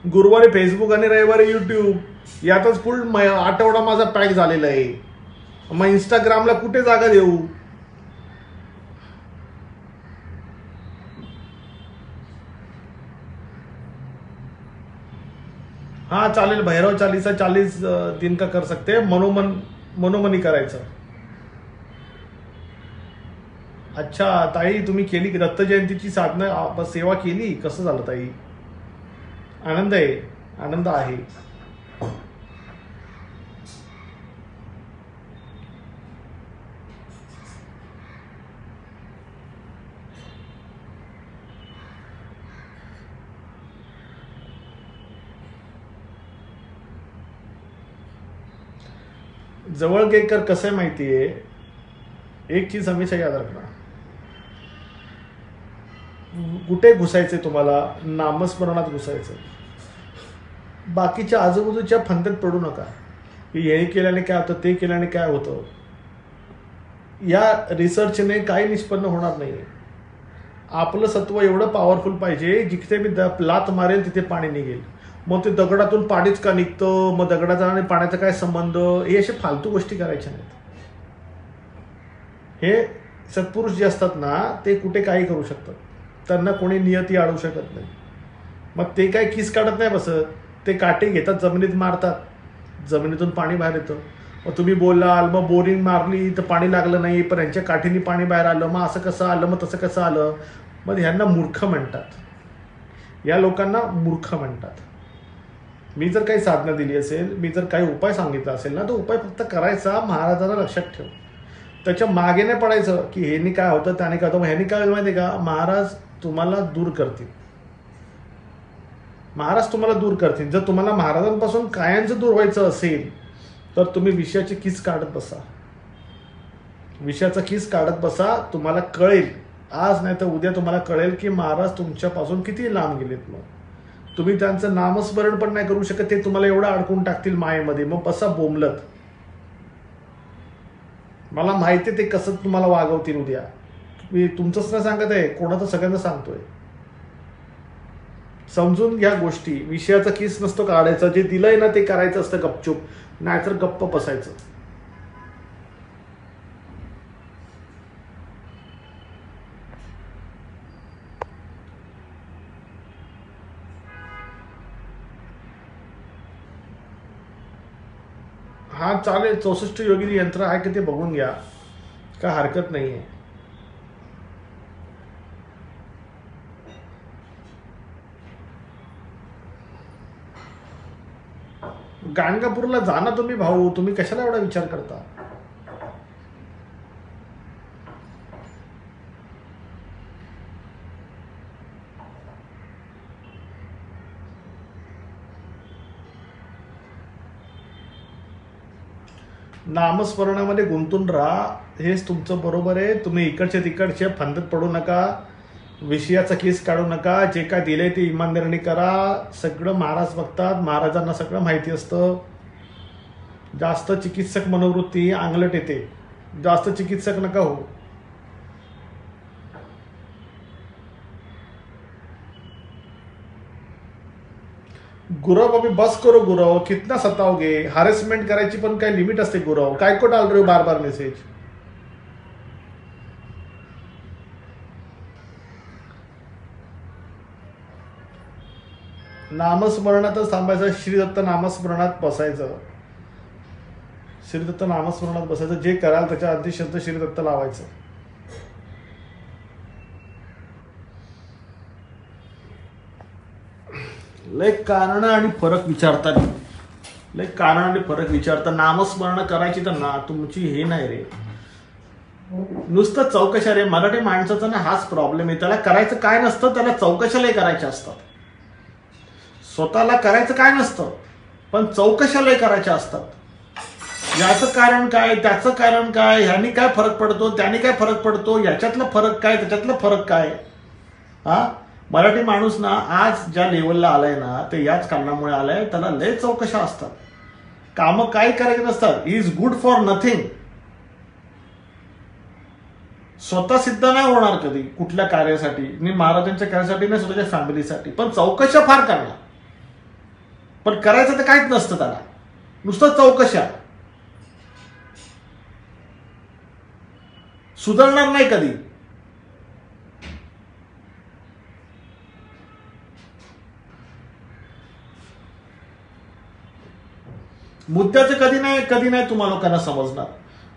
गुरुवारी फेसबुक आणि रविवारी युट्यूब, यातच फुल आठवडा माझा पॅक झालेला आहे. मग इंस्टाग्रामला कुठे जागा देऊ? हा चालेल, भैरव चालीसा 40 दिन का कर सकते, मनोमनी करायचं. अच्छा ताई, तुम्ही केली दत्त जयंतीची साधना सेवा केली? कसं झालं ताई? आनंद आहे, आनंद आहे. जवळगेकर कसं आहे माहितीये, एक चीज हमेशा याद रखना, कुठे घुसायचंय तुम्हाला? नामस्मरणात घुसायचं. बाकीच्या आजूबाजूच्या फंद्यात पडू नका की हे केल्याने काय होतं, ते केल्याने काय होतं. या रिसर्चने काही निष्पन्न होणार नाही. आपलं सत्व एवढं पॉवरफुल पाहिजे, जिथे मी लात मारेल तिथे पाणी निघेल. मग ते दगडातून पाणीच का निघतं, मग दगडाचा आणि पाण्याचा काय संबंध, हे असे फालतू गोष्टी करायच्या नाहीत. हे सत्पुरुष जे असतात ना, ते कुठे काही करू शकतात, त्यांना कोणी नियती अडवू शकत नाही. मग ते काय किस काढत नाही बसत, ते काटे घेतात, जमिनीत मारतात, जमिनीतून पाणी बाहेर येतं. मग तुम्ही बोलाल मग बोरिंग मारली तर पाणी लागलं नाही, पण यांच्या काठीने पाणी बाहेर आलं, मग असं कसं आलं, मग तसं कसं आलं. मग ह्यांना मूर्ख म्हणतात, या लोकांना मूर्ख म्हणतात. मी जर काही साधना दिली असेल, मी जर काही उपाय सांगितला असेल ना, तो उपाय फक्त करायचा, महाराजांना लक्षात ठेव. त्याच्या मागे नाही पडायचं की ह्यानी काय होतं, त्याने काय होतं. ह्यानी काय माहिती का, महाराज तुम्हाला दूर करतील, महाराज तुम्हाला दूर करतील. जर तुम्हाला महाराजांपासून कायांचं दूर व्हायचं असेल तर तुम्ही विषयाची किस काढत बसा, विषयाचा किस काढत बसा. तुम्हाला कळेल, आज नाही तर उद्या तुम्हाला कळेल की महाराज तुमच्यापासून किती लांब गेलेत. मग तुम्ही त्यांचं नामस्मरण पण नाही करू शकत, ते तुम्हाला एवढं अडकून टाकतील मायेमध्ये. मग बसा बोंबलत. मला माहिती आहे ते कसं तुम्हाला वागवतील उद्या. मी तुमचंच नाही सांगत आहे, कोणाचं सगळ्यांना सांगतोय. समजून घ्या गोष्टी. विषयाचा किस नसतो काढायचा, जे दिलंय ना ते करायचं असतं गपचूप, नाहीतर गप्प बसायचं. हा चालेल, 64 योगिनी यंत्र आहे की ते बघून घ्या, काय हरकत नाही आहे. गाणगापूरला जा ना तुम्ही भाऊ, तुम्ही कशाला एवढा विचार करता. नामस्मरणामध्ये गुंतून राहा, हेच तुमचं बरोबर आहे. तुम्ही इकडचे तिकडचे फंदत पडू नका, विषयाचा केस काढू नका. जे काय दिलंय ते इमानदारीने करा. सगळं महाराज बघतात, महाराजांना सगळं माहिती असतं. जास्त चिकित्सक मनोवृत्ती अंगलट येते, जास्त चिकित्सक नका हो. गुरव अभी बस करो गुरव, कितना सताओगे. हॅरेसमेंट करायची पण काही लिमिट असते गुरव. काय को डाल रहे हो बार बार मेसेज. नामस्मरणातच थांबायचं, श्रीदत्त नामस्मरणात बसायचं, श्रीदत्त नामस्मरणात बसायचं. जे कराल त्याच्या आधी शब्द श्रीदत्त लावायचं. लय कारण आणि फरक विचारतात, लय कारण आणि फरक विचारतात. नामस्मरण करायची तर ना तुमची हे नाही रे, नुसतं चौकशा रे. मराठी माणसाचा ना हाच प्रॉब्लेम आहे, त्याला करायचं काय नसतं, त्याला चौकशालाही करायच्या असतात. स्वतःला करायचं काय नसतं, पण चौकशालाही करायच्या असतात. याचं कारण काय, त्याचं कारण काय, ह्यानी काय फरक पडतो, त्याने काय फरक पडतो, याच्यातला फरक काय, त्याच्यातला फरक काय. हा मराठी माणूस ना आज ज्या लेवलला आलाय ना ते याच कारणामुळे आलाय. त्याला लय चौकशा असतात, कामं काय करायचे नसतात. He is good for nothing. स्वतः सिद्ध नाही होणार कधी कुठल्या कार्यासाठी, मी महाराजांच्या कार्यासाठी नाही, स्वतःच्या फॅमिलीसाठी. पण चौकशा फार करणार, पण करायचं तर काहीच नसतं त्याला, नुसतं चौकशा. सुधारणार नाही कधी. मुद्द्याचं कधी नाही तुम्हा लोकांना समजणार.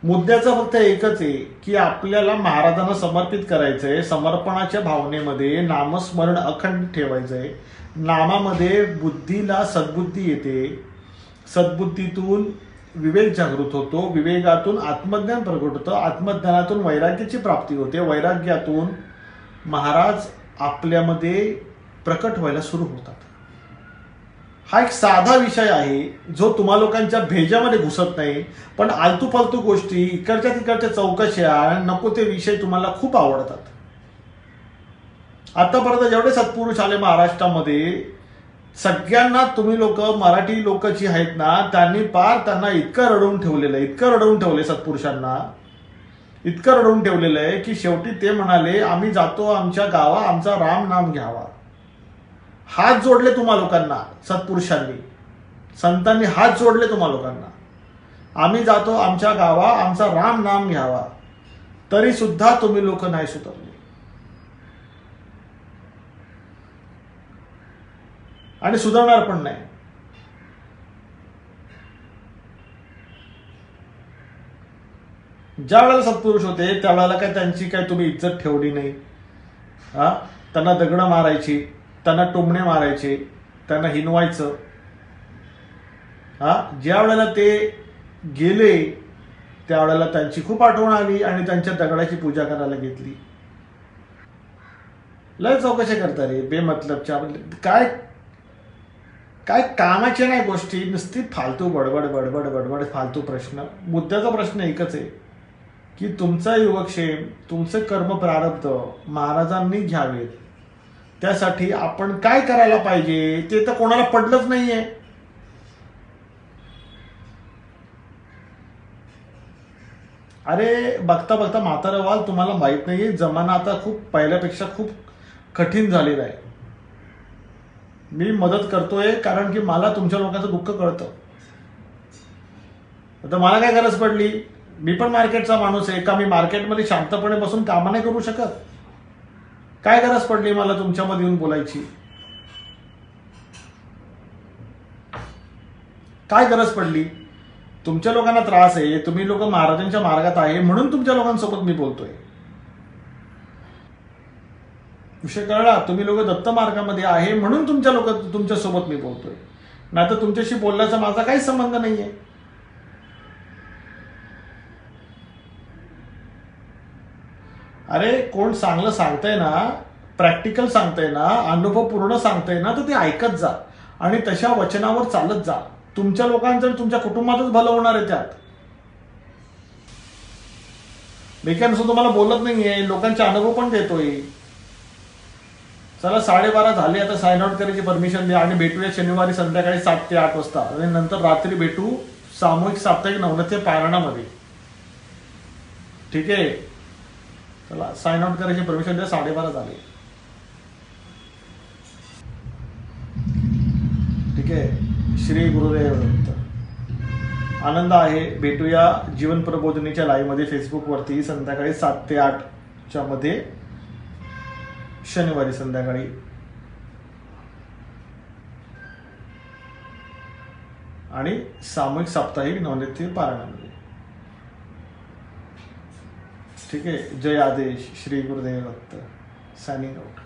मुद्द्याचं फक्त एकच आहे की आपल्याला महाराजांना समर्पित करायचंय. समर्पणाच्या भावनेमध्ये नामस्मरण अखंड ठेवायचंय. नामामध्ये बुद्धीला सद्बुद्धी येते, सद्बुद्धीतून विवेक जागृत होतो, विवेकातून आत्मज्ञान प्रगट होतं, आत्मज्ञानातून वैराग्याची प्राप्ती होते, वैराग्यातून महाराज आपल्यामध्ये प्रकट व्हायला सुरू होतात. हा एक साधा विषय आहे जो तुम्हा लोकांच्या भेजामध्ये घुसत नाही. पण आलतू फालतू गोष्टी, इकडच्या तिकडच्या चौकशा, नको ते विषय तुम्हाला खूप आवडतात. आतापर्यंत जेवढे सत्पुरुष आले महाराष्ट्रामध्ये, सगळ्यांना तुम्ही लोक, मराठी लोक जी आहेत ना, त्यांना इतकं रडवून ठेवलेलं आहे, इतकं रडवून ठेवले सत्पुरुषांना, इतकं रडवून ठेवलेलं आहे की शेवटी ते म्हणाले आम्ही जातो आमच्या गावा, आमचा राम नाम घ्यावा. हात जोडले तुम्हा लोकांना सत्पुरुषांनी, संतांनी हात जोडले तुम्हा लोकांना. आम्ही जातो आमच्या गावा, आमचा राम नाम घ्यावा. तरी सुद्धा तुम्ही लोक नाही सुधारले. आणि सुधारणार पण नाही. ज्या वेळेला सत्पुरुष होते त्यावेळेला काय त्यांची काय तुम्ही इज्जत ठेवली नाही. त्यांना दगड मारायची, त्यांना टोमणे मारायचे, त्यांना हिनवायचं. ज्या वेळेला ते गेले त्यावेळेला त्यांची खूप आठवण आली आणि त्यांच्या दगडाची पूजा करायला घेतली. लय चौकशा करता रे बेमतलबच्या. काय काय कामाच्या नाही गोष्टी, नुसती फालतू बडबड बडबड बडबड, फालतू प्रश्न. मुद्द्याचा प्रश्न एकच आहे की तुमचा योगक्षेम, तुमचे कर्म प्रारब्ध महाराजांनी घ्यावेत. त्यासाठी आपण काय करायला पाहिजे ते तर कोणाला पडलंच नाहीये. अरे बघता बघता म्हातारं व्हाल, तुम्हाला माहित नाहीये. जमाना आता खूप पहिल्यापेक्षा खूप कठीण झालेला आहे. मी मदत करतोय कारण की मला तुमच्या लोकांचं दुःख कळतं. आता मला काय गरज पडली, मी पण मार्केटचा माणूस आहे का, मी मार्केटमध्ये शांतपणे बसून कामं नाही करू शकत. काय गरज पडली मला तुमच्यामध्ये येऊन बोलायची, काय गरज पडली. तुमच्या लोकांना त्रास आहे, तुम्ही लोक महाराजांच्या मार्गात आहे म्हणून तुमच्या लोकांसोबत मी बोलतोय. विषय कळला? तुम्ही लोक दत्त मार्गामध्ये आहे म्हणून तुमच्या सोबत मी बोलतोय, नाही तर तुमच्याशी बोलण्याचा माझा काही संबंध नाहीये. अरे कोण चांगलं सांगतंय ना, प्रॅक्टिकल सांगतंय ना, अनुभवपूर्ण सांगतंय ना, तर ते ऐकत जा आणि तशा वचनावर चालत जा. तुमच्या लोकांचं तुमच्या कुटुंबातच भलं होणार आहे त्यात. मी काय नुसतं तुम्हाला बोलत नाहीये, लोकांचे अनुभव पण देतोय. चला 12:30 झाले, आता साइन आउट करायची परमिशन द्या आणि भेटूया शनिवारी संध्याकाळी 7 ते 8 वाजता आणि नंतर रात्री भेटू सामूहिक साप्ताहिक नवनाथच्या पारायणामध्ये. ठीक आहे? चला साइन आउट करायची परमिशन द्या. 12:30 झाले. ठीक आहे. श्री गुरुदेव दत्त. आनंद आहे. भेटूया जीवन प्रबोधिनीच्या लाईव्ह मध्ये फेसबुकवरती संध्याकाळी 7 ते 8च्या मध्ये शनिवारी संध्याकाळी. आणि सामूहिक साप्ताहिक नवनाथी पारायणामध्ये. ठीक आहे. जय आदेश. श्री गुरुदेव दत्त. Signing out.